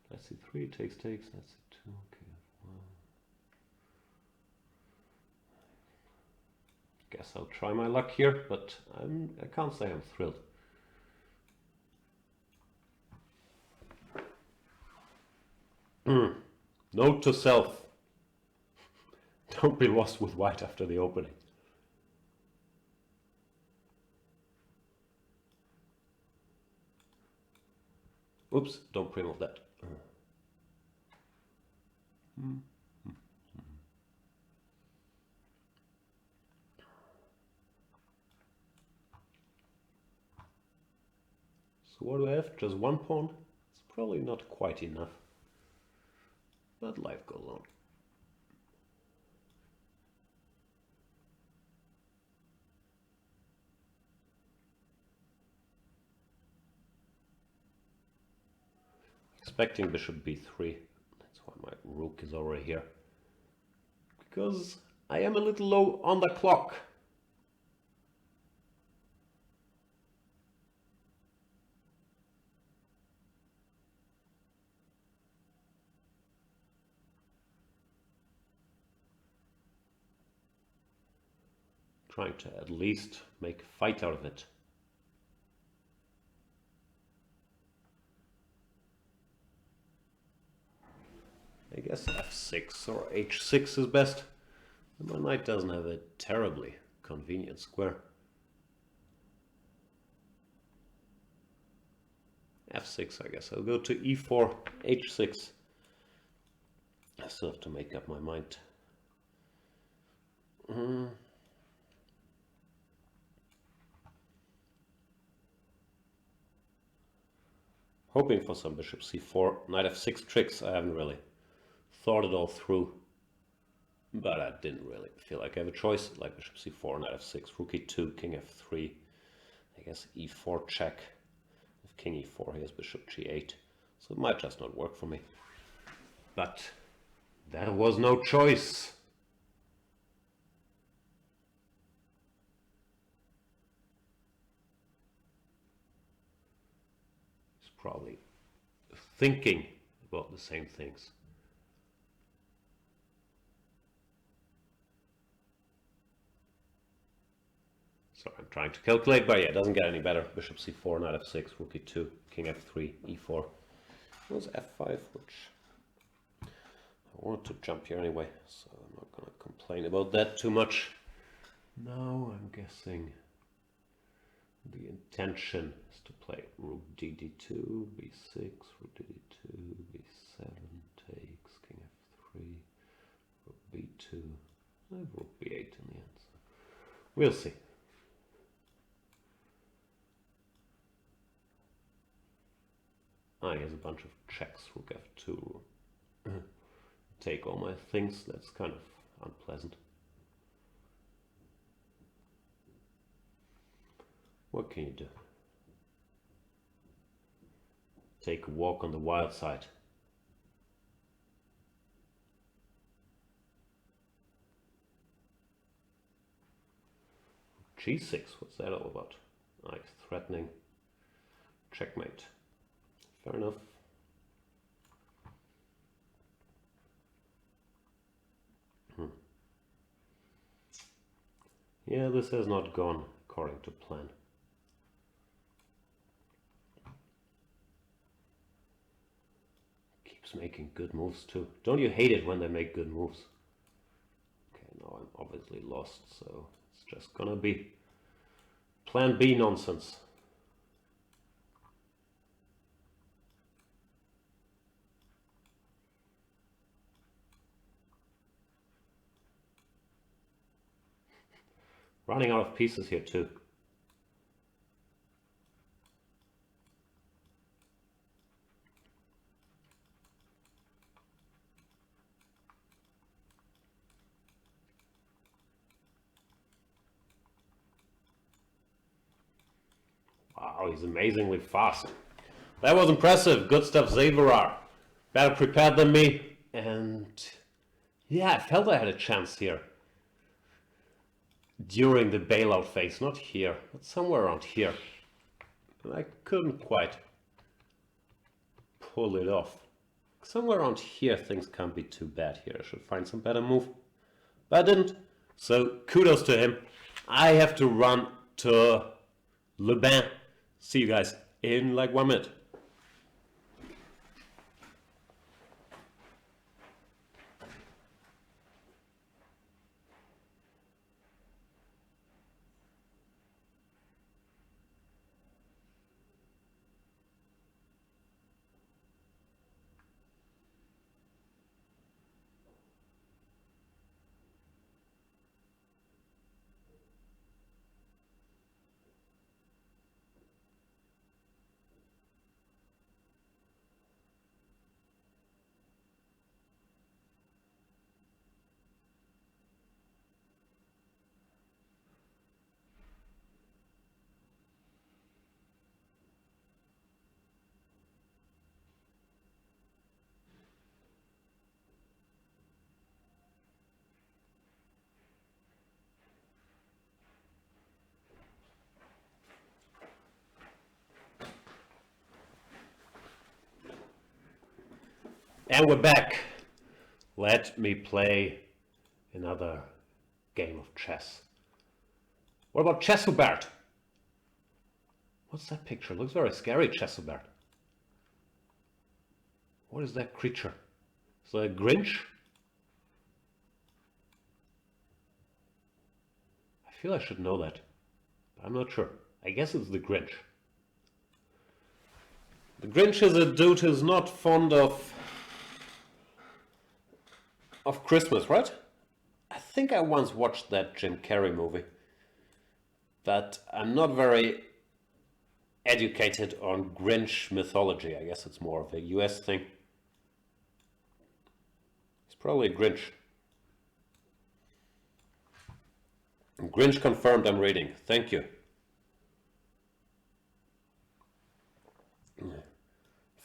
Knight c3 takes, knight c2, okay. Well, guess I'll try my luck here, but I can't say I'm thrilled. Note to self. Don't be lost with white after the opening. Oops, don't pre-move that. So what do I have? Just one pawn? It's probably not quite enough. But life goes on. Expecting bishop b3. That's why my rook is already here. Because I am a little low on the clock. Trying to at least make a fight out of it. I guess f6 or h6 is best. My knight doesn't have a terribly convenient square. f6, I guess. I'll go to e4, h6. I still have to make up my mind. Hoping for some bishop c4, knight f6 tricks. I haven't really thought it all through, but I didn't really feel like I have a choice. Like bishop c4, knight f6, rook e2, king f3. I guess e4 check. If king e4, he has bishop g8. So it might just not work for me. But there was no choice. He's probably thinking about the same things. So I'm trying to calculate, but yeah, it doesn't get any better. Bishop c4, knight f6, rook e2, king f3, e4. It was f5, which I wanted to jump here anyway, so I'm not going to complain about that too much. Now I'm guessing the intention is to play rook dd2, b6, rook dd2, b7, takes, king f3, rook b2, rook b8 in the end. So we'll see. He has a bunch of checks, rook f2, take all my things. That's kind of unpleasant. What can you do? Take a walk on the wild side. g6, what's that all about? He's threatening checkmate. Fair enough. Yeah, this has not gone according to plan. Keeps making good moves too. Don't you hate it when they make good moves? Okay, now I'm obviously lost, so it's just gonna be plan B nonsense. Running out of pieces here too. Wow, he's amazingly fast. That was impressive. Good stuff, Zaverar. Better prepared than me. And yeah, I felt I had a chance here. During the bailout phase, not here, but somewhere around here. And I couldn't quite pull it off. Somewhere around here things can't be too bad here. I should find some better move. But I didn't. So kudos to him. I have to run to Le Bain. See you guys in like 1 minute. And we're back. Let me play another game of chess. What about Chesubert? What's that picture? Looks very scary, Chesubert. What is that creature? Is that a Grinch? I feel I should know that, but I'm not sure. I guess it's the Grinch. The Grinch is a dude who's not fond of Christmas, right? I think I once watched that Jim Carrey movie, but I'm not very educated on Grinch mythology. I guess it's more of a US thing. It's probably a Grinch. Grinch confirmed, I'm reading. Thank you.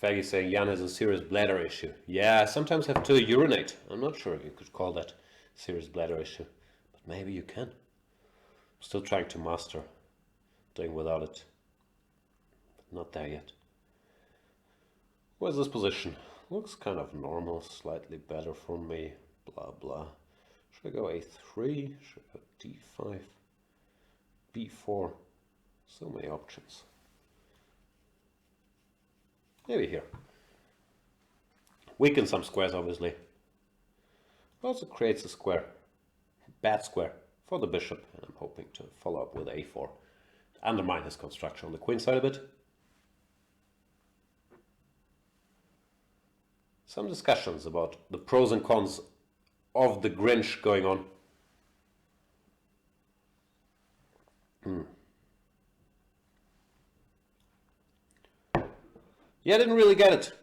Faggy saying Jan has a serious bladder issue. Yeah, I sometimes have to urinate. I'm not sure if you could call that serious bladder issue, but maybe you can. I'm still trying to master doing without it. But not there yet. Where's this position? Looks kind of normal, slightly better for me. Blah blah. Should I go a3? Should I go d5? b4? So many options. Maybe here. Weaken some squares, obviously. Also creates a square. Bad square for the bishop. And I'm hoping to follow up with a4. To undermine his construction on the queen side a bit. Some discussions about the pros and cons of the Grinch going on. Yeah, I didn't really get it.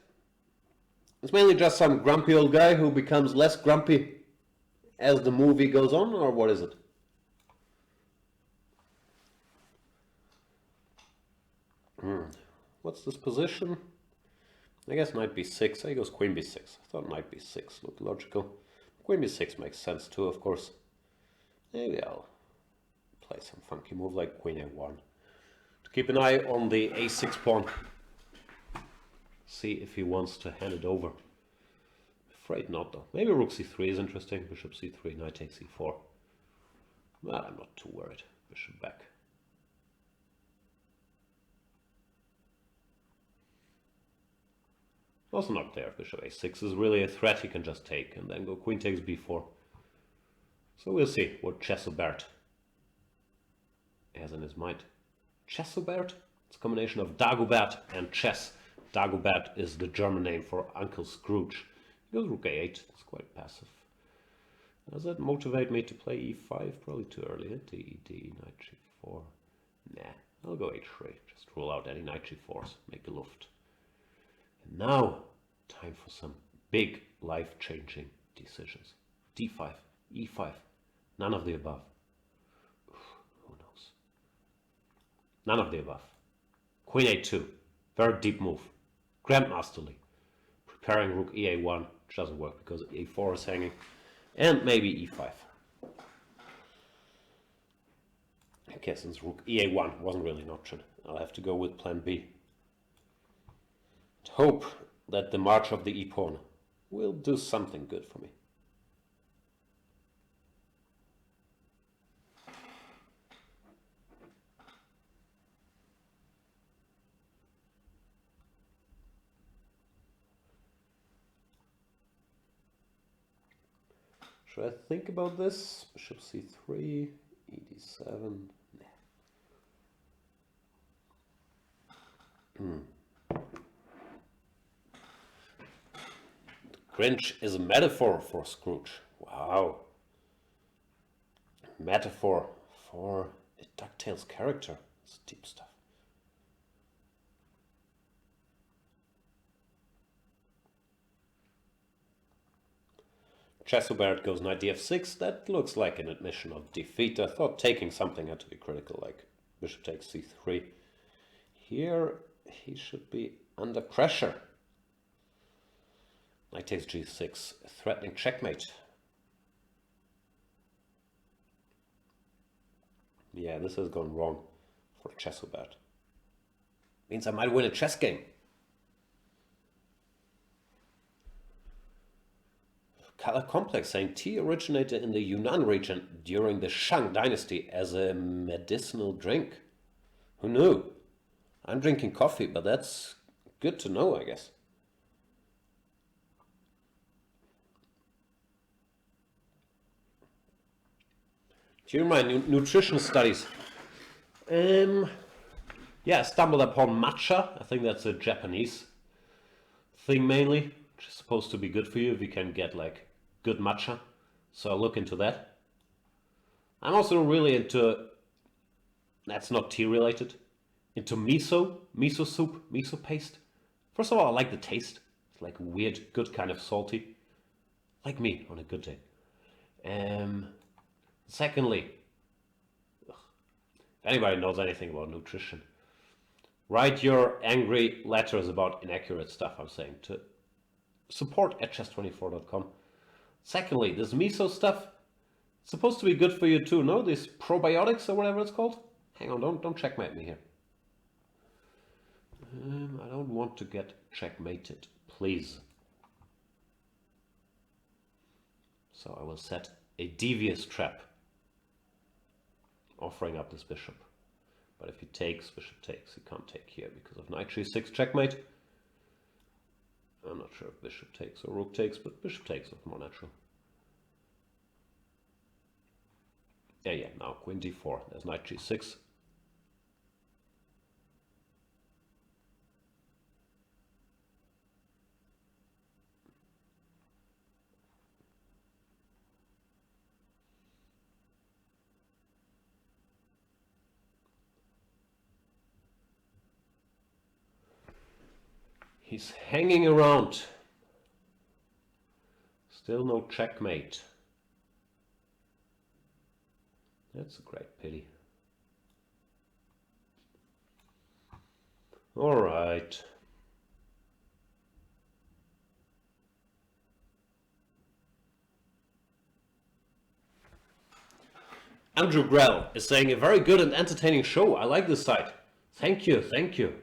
It's mainly just some grumpy old guy who becomes less grumpy as the movie goes on, or what is it? What's this position? I guess knight b6. He goes queen b6. I thought knight b6 looked logical. Queen b6 makes sense too, of course. Maybe I'll play some funky move like queen a1 to keep an eye on the a6 pawn. See if he wants to hand it over. Afraid not though. Maybe rook c3 is interesting. Bishop c3, knight takes e4. Well, I'm not too worried. Bishop back. Also not there. Bishop a6 is really a threat he can just take and then go queen takes b4. So we'll see what Chesobert has in his mind. Chesobert? It's a combination of Dagobert and chess. Dagobert is the German name for Uncle Scrooge. He goes rook a8. It's quite passive. Does that motivate me to play e5? Probably too early. D, knight g4. Nah, I'll go h3. Just rule out any knight g4s. Make a luft. And now, time for some big life-changing decisions. d5, e5. None of the above. Who knows? None of the above. Queen a2. Very deep move. Grandmasterly. Preparing rook ea1, which doesn't work because a4 is hanging. And maybe e5. Okay, since rook ea1 wasn't really an option, I'll have to go with plan B. Hope that the march of the e-pawn will do something good for me. Should I think about this? Bishop c3, ed7. Nah. Grinch is a metaphor for Scrooge. Wow. Metaphor for a DuckTales character. It's deep stuff. Chesobert goes knight df6. That looks like an admission of defeat. I thought taking something had to be critical, like bishop takes c3. Here he should be under pressure. Knight takes g6, threatening checkmate. Yeah, this has gone wrong for Chesobert. Means I might win a chess game. Color Complex saying tea originated in the Yunnan region during the Shang dynasty as a medicinal drink. Who knew? I'm drinking coffee, but that's good to know, I guess. During my nutrition studies, yeah, I stumbled upon matcha. I think that's a Japanese thing mainly, which is supposed to be good for you if you can get like good matcha. So I'll look into that. I'm also really into, that's not tea related, into miso soup, miso paste. First of all, I like the taste. It's like weird, good kind of salty. Like me on a good day. Secondly, if anybody knows anything about nutrition, Write your angry letters about inaccurate stuff I'm saying to support@chess24.com. Secondly, this miso stuff, it's supposed to be good for you too, no? These probiotics or whatever it's called. Hang on, don't checkmate me here. I don't want to get checkmated, please. So I will set a devious trap, offering up this bishop. But if he takes, bishop takes, he can't take here because of knight g6 checkmate. I'm not sure if bishop takes or rook takes, but bishop takes is more natural. Yeah, now queen d4, there's knight g6. He's hanging around. Still no checkmate. That's a great pity. All right. Andrew Grell is saying a very good and entertaining show. I like this site. Thank you, thank you.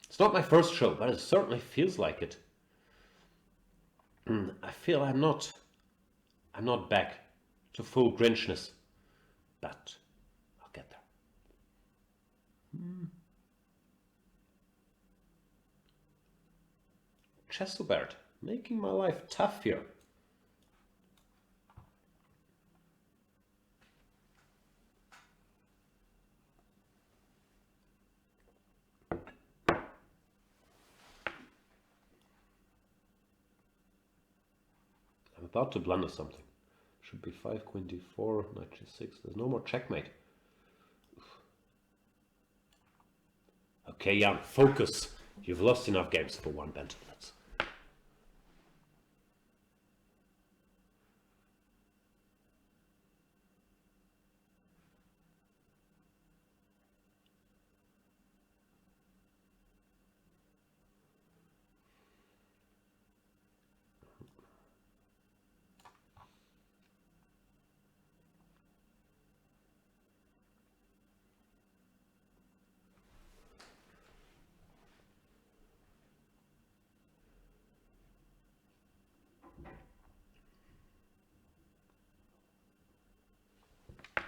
It's not my first show, but it certainly feels like it. I feel I'm not back to full Grinchness, but I'll get there. Chesobert, making my life tough here. I'm about to blunder something. Should be 5, queen d4, knight g6. There's no more checkmate. Okay, Jan, focus. You've lost enough games for one Banter Blitz.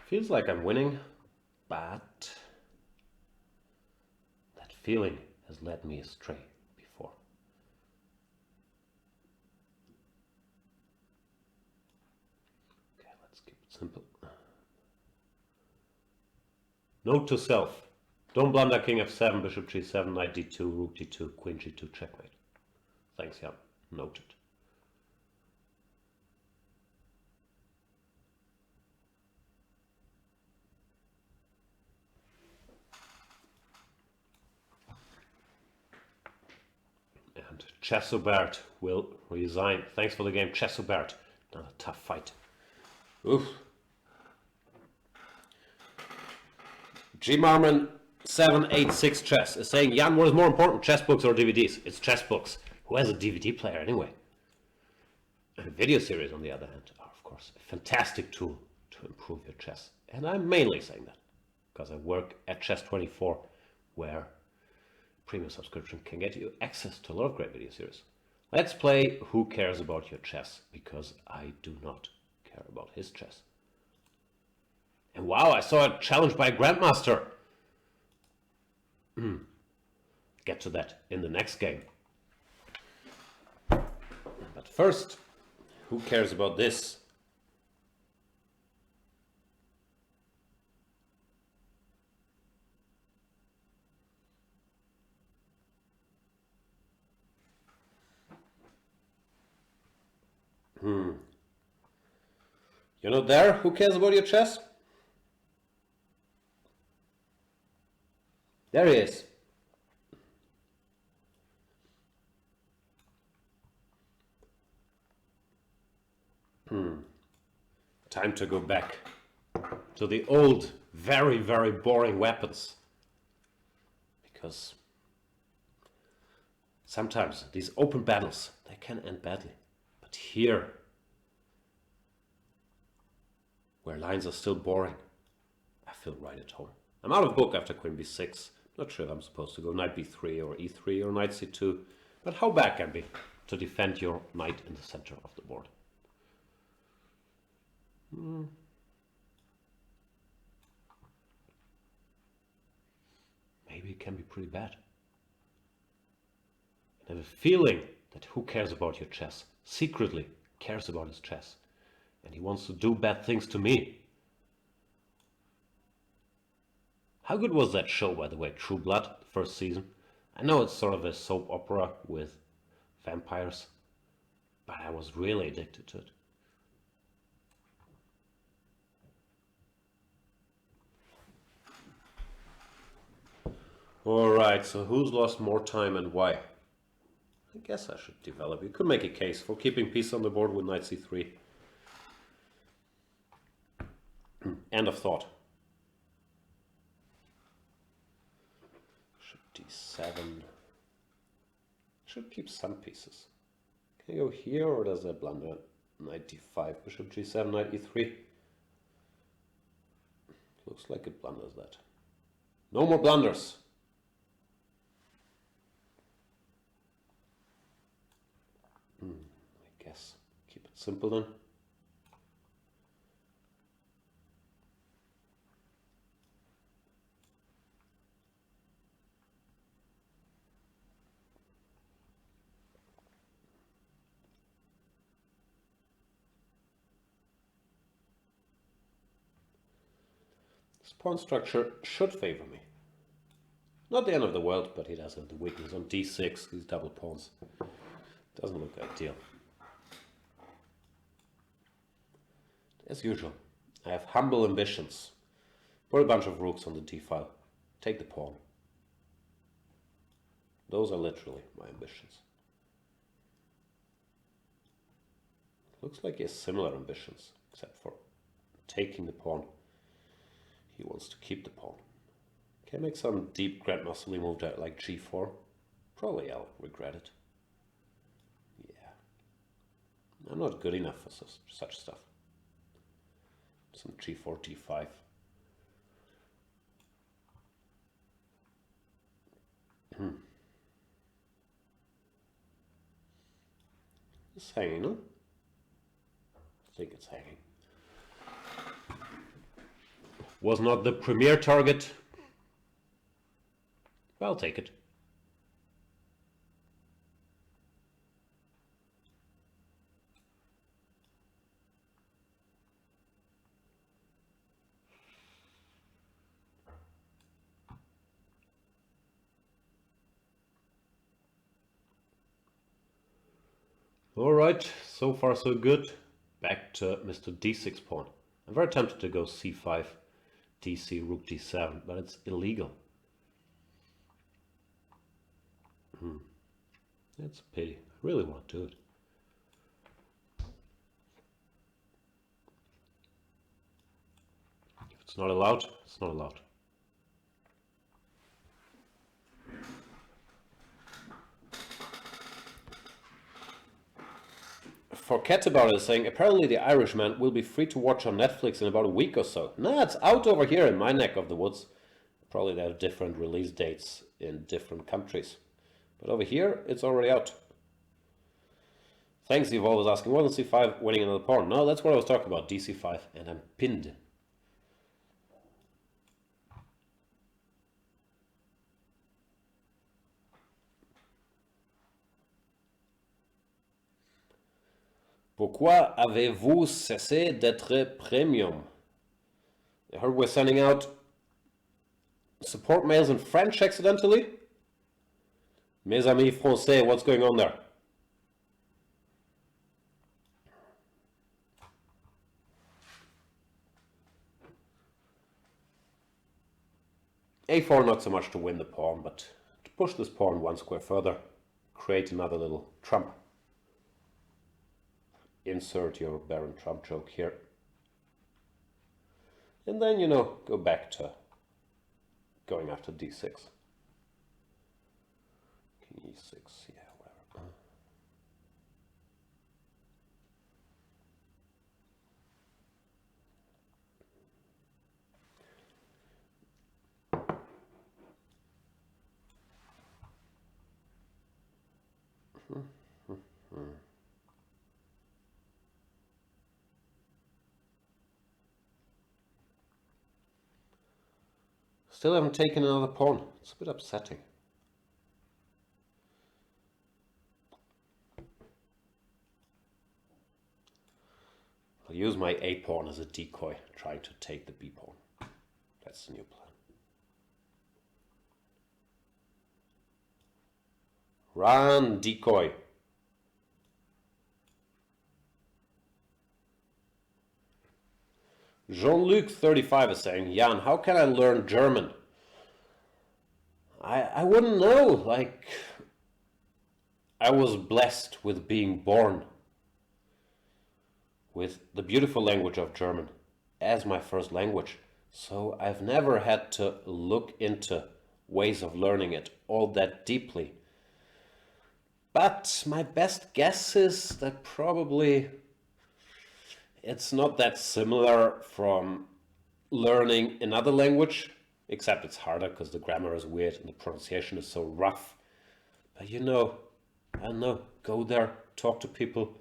Feels like I'm winning, but that feeling has led me astray before. Okay, let's keep it simple. Note to self. Don't blunder king f7, bishop g7, knight d2, rook d2, queen g2, checkmate. Thanks, Jan. Noted. And Chesobert will resign. Thanks for the game, Chesobert. Another tough fight. Oof. G Marman 786 Chess is saying, Jan, what is more important, chess books or DVDs? It's chess books. Who has a DVD player anyway? And video series, on the other hand, are of course a fantastic tool to improve your chess. And I'm mainly saying that because I work at Chess24, where premium subscription can get you access to a lot of great video series. Let's play Who Cares About Your Chess, because I do not care about his chess. And wow, I saw a challenge by a Grandmaster. Get to that in the next game. But first, who cares about this? You're not there? Who cares about your chess? There he is. Time to go back to the old, very, very boring weapons. because sometimes these open battles, they can end badly. But here, where lines are still boring, I feel right at home. I'm out of book after queen b6. Not sure if I'm supposed to go knight b3 or e3 or knight c2, but how bad can be to defend your knight in the center of the board? Maybe it can be pretty bad. I have a feeling that who cares about your chess secretly cares about his chess, and he wants to do bad things to me. How good was that show, by the way, True Blood, the first season? I know it's sort of a soap opera with vampires, but I was really addicted to it. Alright, so who's lost more time and why? I guess I should develop. You could make a case for keeping peace on the board with knight c3. End of thought. Should d7. Should keep some pieces. Can I go here or does that blunder? Knight d5, bishop g7, knight e3. Looks like it blunders that. No more blunders. I guess keep it simple then. This pawn structure should favor me. Not the end of the world, but he does have the weakness on d6, these double pawns. Doesn't look ideal. As usual, I have humble ambitions. Put a bunch of rooks on the d-file. Take the pawn. Those are literally my ambitions. Looks like he has similar ambitions, except for taking the pawn. He wants to keep the pawn. Can I make some deep grandmasterly move that like g4? Probably I'll regret it. Yeah. I'm not good enough for such stuff. Some g4, d5. It's hanging, no? I think it's hanging. Was not the premier target. I'll take it. All right, so far so good. Back to Mr. d6 pawn. I'm very tempted to go c5, dc, rook d7, but it's illegal. That's a pity. I really want to do it. If it's not allowed, it's not allowed. For Keto is saying, apparently the Irishman will be free to watch on Netflix in about a week or so. Nah, it's out over here in my neck of the woods. Probably they have different release dates in different countries. But over here, it's already out. Thanks, Evolve was asking, wasn't c5 winning another pawn? No, that's what I was talking about, dc5, and I'm pinned. Pourquoi avez-vous cessé d'être premium? I heard we're sending out support mails in French accidentally. Mes amis français, what's going on there? a4 not so much to win the pawn, but to push this pawn one square further, create another little trump. Insert your Baron Trump joke here. And then, you know, go back to going after d6. King e6, yeah, whatever. Still haven't taken another pawn. It's a bit upsetting. I'll use my A pawn as a decoy, trying to take the B pawn. That's the new plan. Run, decoy. Jean-Luc 35 is saying, Jan, how can I learn German? I wouldn't know. Like, I was blessed with being born with the beautiful language of German as my first language. So I've never had to look into ways of learning it all that deeply. But my best guess is that probably it's not that similar from learning another language, except it's harder because the grammar is weird and the pronunciation is so rough. But you know, I don't know, go there, talk to people,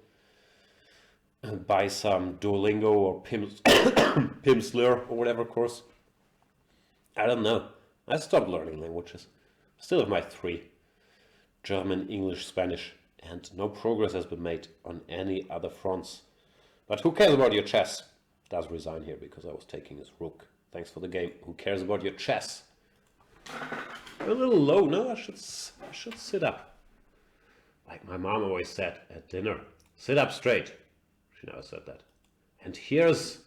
and buy some Duolingo or Pimsleur or whatever course. I don't know. I stopped learning languages. Still have my 3. German, English, Spanish, and no progress has been made on any other fronts. But who cares about your chess? Does resign here because I was taking his rook. Thanks for the game. Who cares about your chess? A little low. No, I should sit up. Like my mom always said at dinner, sit up straight. She never said that. And here's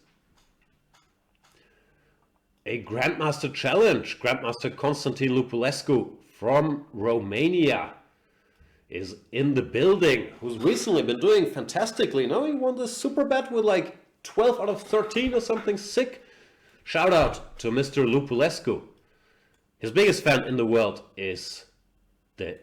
a Grandmaster challenge. Grandmaster Constantin Lupulescu from Romania is in the building, who's recently been doing fantastically. Now he won this super bet with like 12 out of 13 or something sick. Shout out to Mr. Lupulescu. His biggest fan in the world is the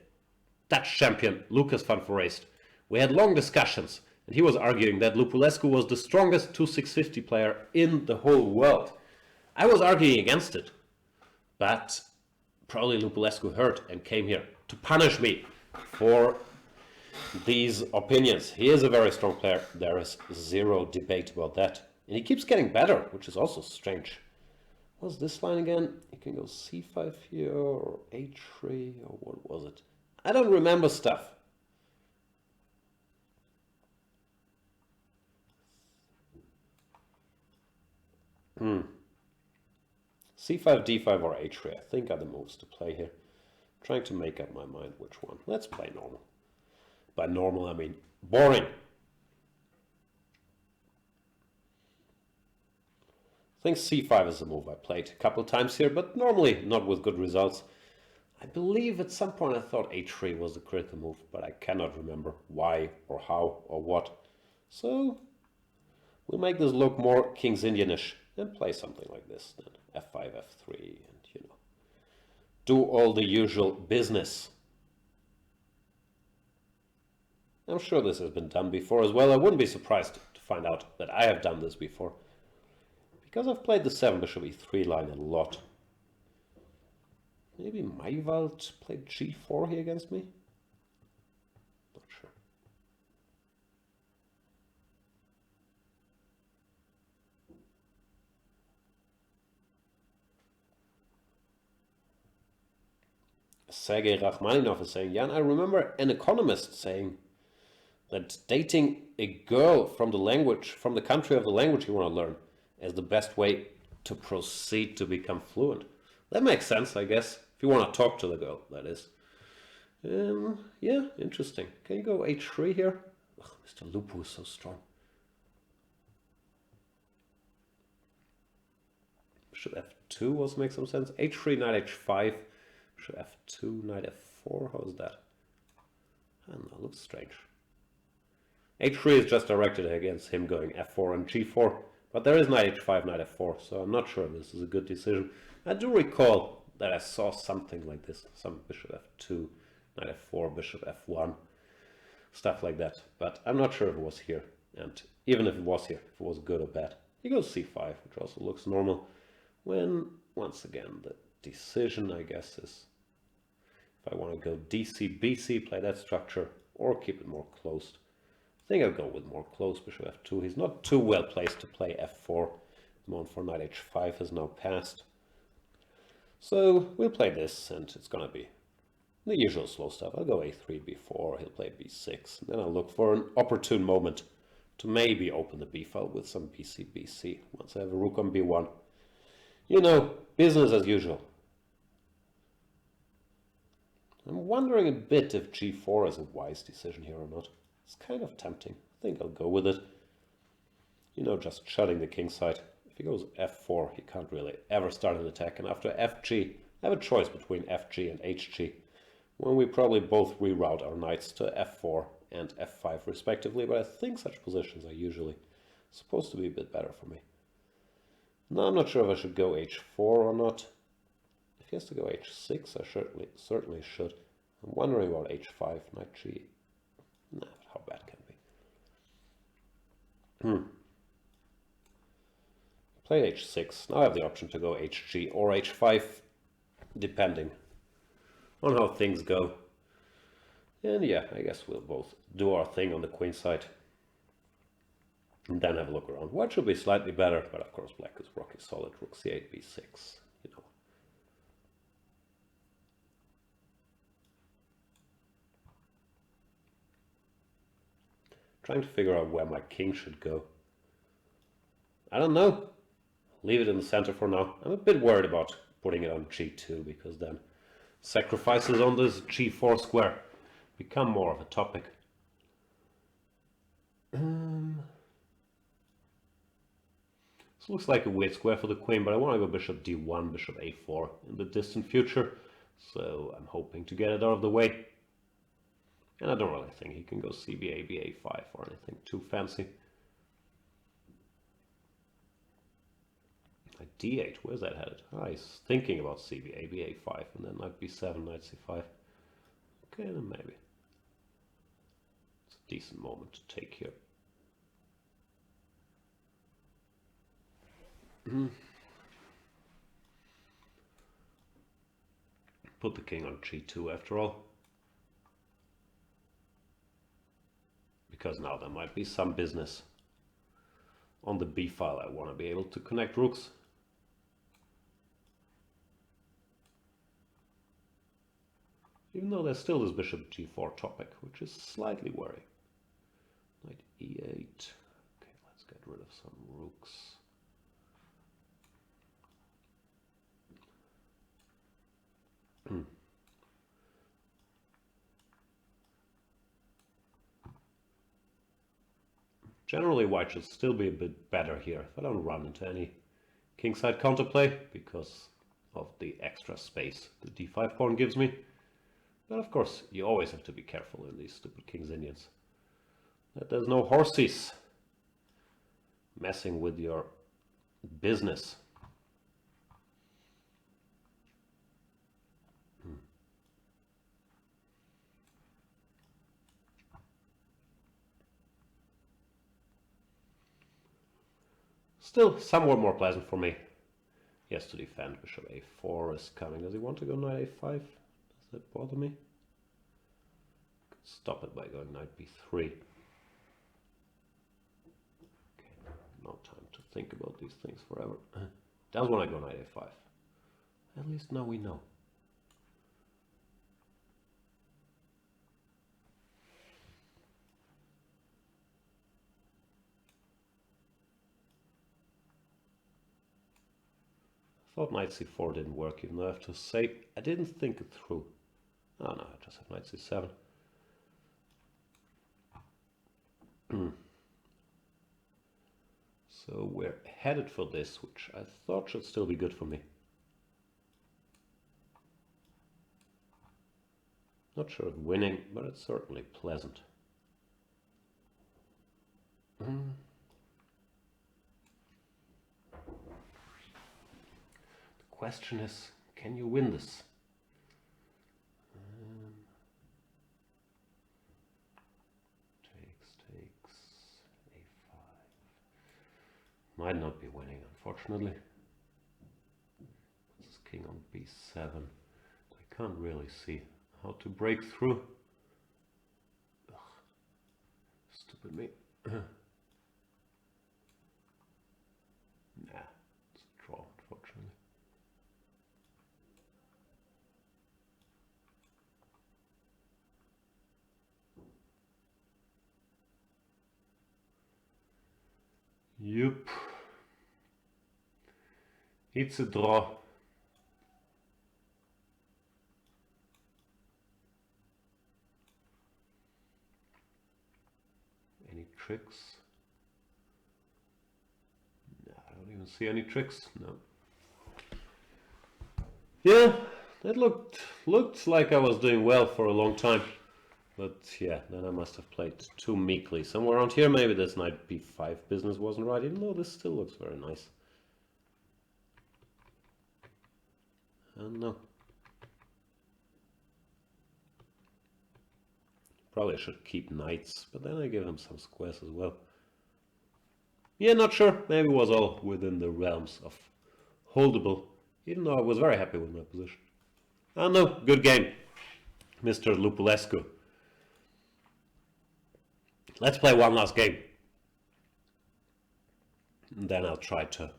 Dutch champion Lucas van Foreest. We had long discussions and he was arguing that Lupulescu was the strongest 2-650 player in the whole world. I was arguing against it, but probably Lupulescu heard and came here to punish me for these opinions. He is a very strong player. There is zero debate about that. And he keeps getting better, which is also strange. What's this line again? You can go c5 here, or h3, or what was it? I don't remember stuff. c5, d5, or h3, I think are the moves to play here. Trying to make up my mind which one. Let's play normal. By normal, I mean boring. I think c5 is a move I played a couple times here, but normally not with good results. I believe at some point I thought h3 was the critical move, but I cannot remember why or how or what. So we'll make this look more King's Indianish and play something like this then. f5, f3, and you know, do all the usual business. I'm sure this has been done before as well. I wouldn't be surprised to find out that I have done this before, because I've played the 7 bishop e3 line a lot. Maybe Maywald played g4 here against me? Not sure. Sergei Rachmaninov is saying, Jan, I remember an economist saying that dating a girl from the country of the language you want to learn is the best way to proceed to become fluent. That makes sense, I guess. If you want to talk to the girl, that is. Yeah, interesting. Can you go h3 here? Ugh, Mr. Lupu is so strong. Bishop f2 also makes some sense. h3, knight h5. Bishop f2, knight f4. How is that? I don't know, looks strange. h3 is just directed against him going f4 and g4. But there is knight h5, knight f4, so I'm not sure this is a good decision. I do recall that I saw something like this. Some bishop f2, knight f4, bishop f1, stuff like that. But I'm not sure if it was here. And even if it was here, if it was good or bad. He goes c5, which also looks normal. When, once again, the decision, I guess, is if I want to go dc, bc, play that structure, or keep it more closed. I think I'll go with more closed, bishop f2. He's not too well placed to play f4. The moment for knight h5 has now passed. So we'll play this, and it's going to be the usual slow stuff. I'll go a3, b4, he'll play b6. And then I'll look for an opportune moment to maybe open the b file with some bc, bc. Once I have a rook on b1. You know, business as usual. I'm wondering a bit if g4 is a wise decision here or not. It's kind of tempting. I think I'll go with it. You know, just shutting the king side. If he goes f4, he can't really ever start an attack. And after fg, I have a choice between fg and hg, when we probably both reroute our knights to f4 and f5 respectively, but I think such positions are usually supposed to be a bit better for me. Now I'm not sure if I should go h4 or not. If he has to go h6, I certainly should. I'm wondering about h5, knight g. Nah, how bad can it be? Play h6. Now I have the option to go hg or h5, depending on how things go. And yeah, I guess we'll both do our thing on the queen side. And then have a look around. White should be slightly better, but of course black is rocky solid. Rook c8, b6, you know. Trying to figure out where my king should go. I don't know. Leave it in the center for now. I'm a bit worried about putting it on g2, because then sacrifices on this g4 square become more of a topic. This looks like a weird square for the queen, but I want to go bishop d1, bishop a4 in the distant future, so I'm hoping to get it out of the way. And I don't really think he can go cba, ba5 or anything too fancy. Knight d8, where's that headed? Ah, he's thinking about cba, ba5, and then knight b7, knight c5. Okay, then maybe. It's a decent moment to take here. Put the king on g2 after all. Because now there might be some business. On the b file I want to be able to connect rooks. Even though there's still this bishop g4 topic, which is slightly worrying. Knight e8. Okay, let's get rid of some rooks. Generally white should still be a bit better here if I don't run into any kingside counterplay because of the extra space the d5 pawn gives me. But of course you always have to be careful in these stupid King's Indians, that there's no horses messing with your business. Still somewhat more pleasant for me. He has to defend. Bishop a4 is coming. Does he want to go knight a5? Does that bother me? Could stop it by going knight b3. Okay, no time to think about these things forever. Does want to go knight a5. At least now we know. I thought knight c4 didn't work, even though I have to say I didn't think it through. Oh no, I just have knight c7. So we're headed for this, which I thought should still be good for me. Not sure of winning, but it's certainly pleasant. The question is, can you win this? Might not be winning, unfortunately. This is king on b7. I can't really see how to break through. Ugh. Stupid me. Nah, it's a draw, unfortunately. Yup. It's a draw. Any tricks? No, I don't even see any tricks. No. Yeah, that looked like I was doing well for a long time. But yeah, then I must have played too meekly. Somewhere around here, maybe this knight b5 business wasn't right, even though this still looks very nice. I don't know. Probably I should keep knights, but then I give him some squares as well. Yeah, not sure. Maybe it was all within the realms of holdable, even though I was very happy with my position. I don't know. Good game, Mr. Lupulescu. Let's play one last game. And then I'll try to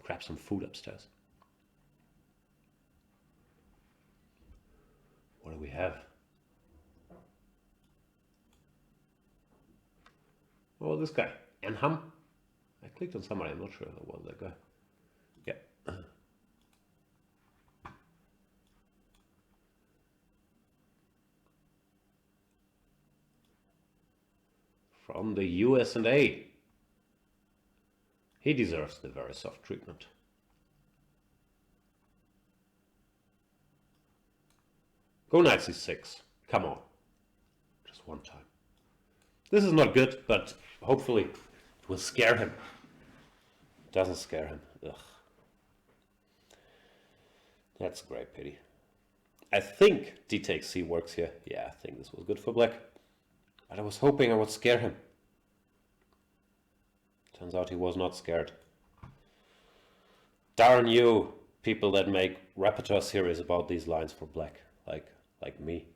grab some food upstairs. What do we have? Oh, this guy. Enham? I clicked on somebody, I'm not sure if it was that guy. Yeah. From the US&A. He deserves the very soft treatment. Go knight c6. Come on. Just one time. This is not good, but hopefully it will scare him. It doesn't scare him. Ugh. That's a great pity. I think d takes c works here. Yeah, I think this was good for black. But I was hoping I would scare him. Turns out he was not scared. Darn you, people that make repertoire series about these lines for black, like me.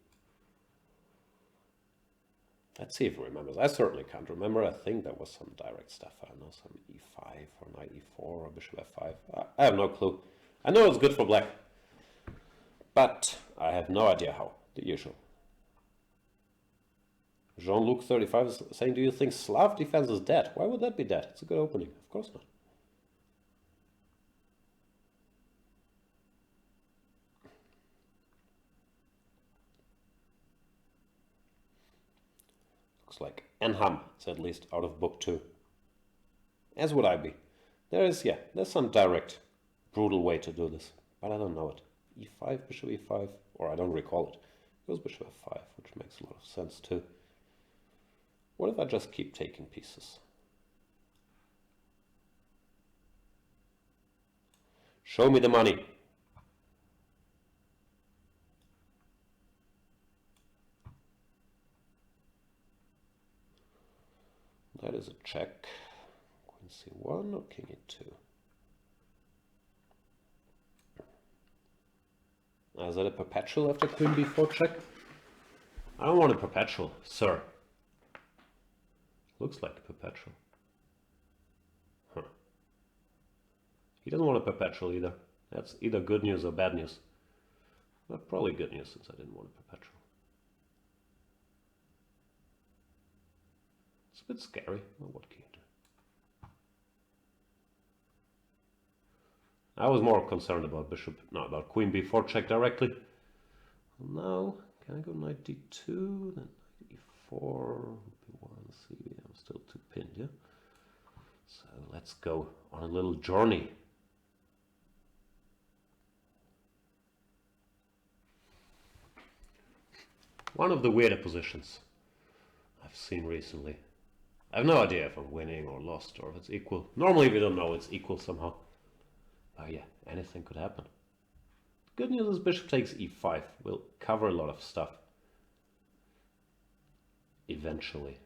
Let's see if he remembers. I certainly can't remember. I think there was some direct stuff. I don't know, some e5 or knight e4 or bishop f5. I have no clue. I know it's good for black, but I have no idea how. The usual. Jean-Luc 35 is saying, do you think Slav defense is dead? Why would that be dead? It's a good opening. Of course not. Looks like Enham is at least out of book 2. As would I be. There's some direct, brutal way to do this, but I don't know it. e5, bishop e5, or I don't recall it. It goes bishop f5, which makes a lot of sense too. What if I just keep taking pieces? Show me the money. That is a check. Queen c1 or king e2? Is that a perpetual after queen b4 check? I don't want a perpetual, sir. Looks like a perpetual. Huh. He doesn't want a perpetual either. That's either good news or bad news. But probably good news since I didn't want a perpetual. It's a bit scary. Well, what can you do? I was more concerned about about queen b4 check directly. Now, can I go knight d2, then knight e4, b1, c? I'm still too pinned, yeah? So let's go on a little journey. One of the weirder positions I've seen recently. I have no idea if I'm winning or lost or if it's equal. Normally we don't know it's equal somehow. But yeah, anything could happen. Good news is bishop takes e5 will cover a lot of stuff eventually.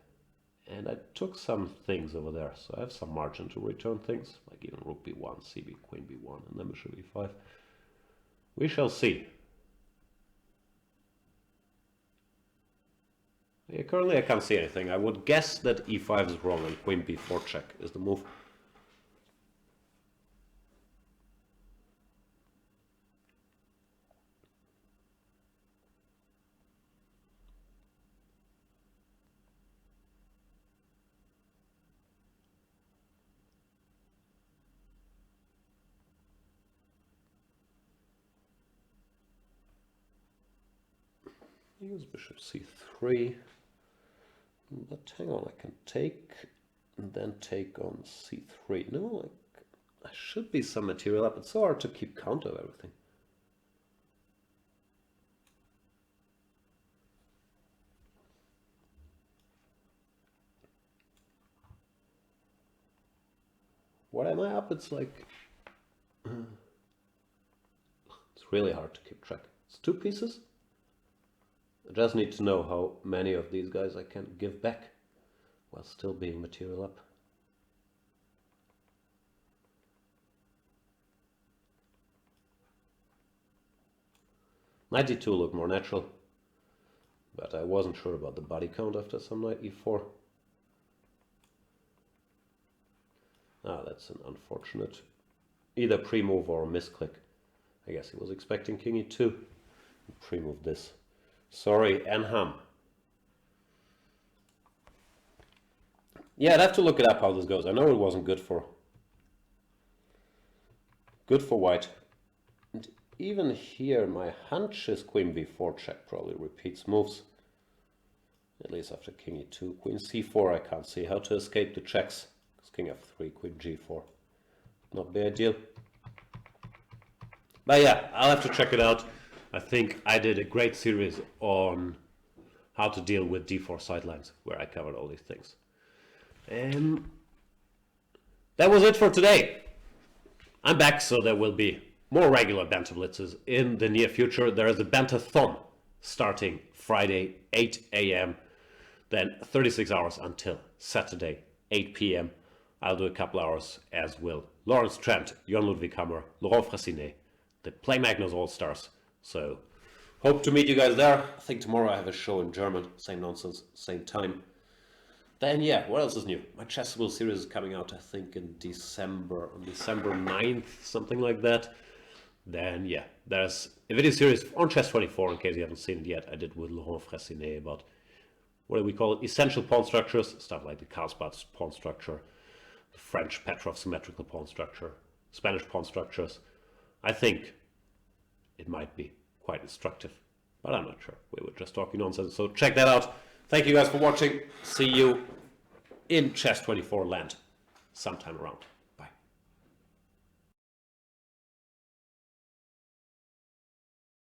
And I took some things over there, so I have some margin to return things, like even rook b1, cb, queen b1, and then bishop e5. We shall see. Yeah, currently I can't see anything. I would guess that e5 is wrong and queen b4 check is the move. Use bishop c3, but hang on, I can take and then take on c3. No, like, I should be some material up. It's so hard to keep count of everything. What am I up? It's like it's really hard to keep track. It's 2 pieces. I just need to know how many of these guys I can give back while still being material up. Knight e2 looked more natural, but I wasn't sure about the body count after some knight e4. Ah, that's an unfortunate either pre-move or misclick. I guess he was expecting king e2. Pre-move this. Sorry, Anham. Yeah, I'd have to look it up how this goes. I know it wasn't good for white. And even here, my hunch is queen b4 check probably repeats moves. At least after king e2. Queen c4, I can't see how to escape the checks. Because king f3, queen g4. Not the ideal. But yeah, I'll have to check it out. I think I did a great series on how to deal with d4 sidelines, where I covered all these things. And that was it for today. I'm back, so there will be more regular Banter Blitzes in the near future. There is a Banter-thon starting Friday, 8 a.m., then 36 hours until Saturday, 8 p.m. I'll do a couple hours, as will Lawrence Trent, Jan Ludwig Hammer, Laurent Frassinet, the Play Magnus All-Stars. So, hope to meet you guys there. I think tomorrow I have a show in German. Same nonsense, same time. Then yeah, what else is new? My Chessable series is coming out, I think, in December, on December 9th, something like that. Then yeah, there's a video series on Chess24, in case you haven't seen it yet. I did with Laurent Frassinet about, what do we call it, essential pawn structures, stuff like the Karlsbad pawn structure, the French Petrov symmetrical pawn structure, Spanish pawn structures. I think it might be quite instructive, but I'm not sure. We were just talking nonsense, so check that out. Thank you guys for watching. See you in Chess24 land sometime around.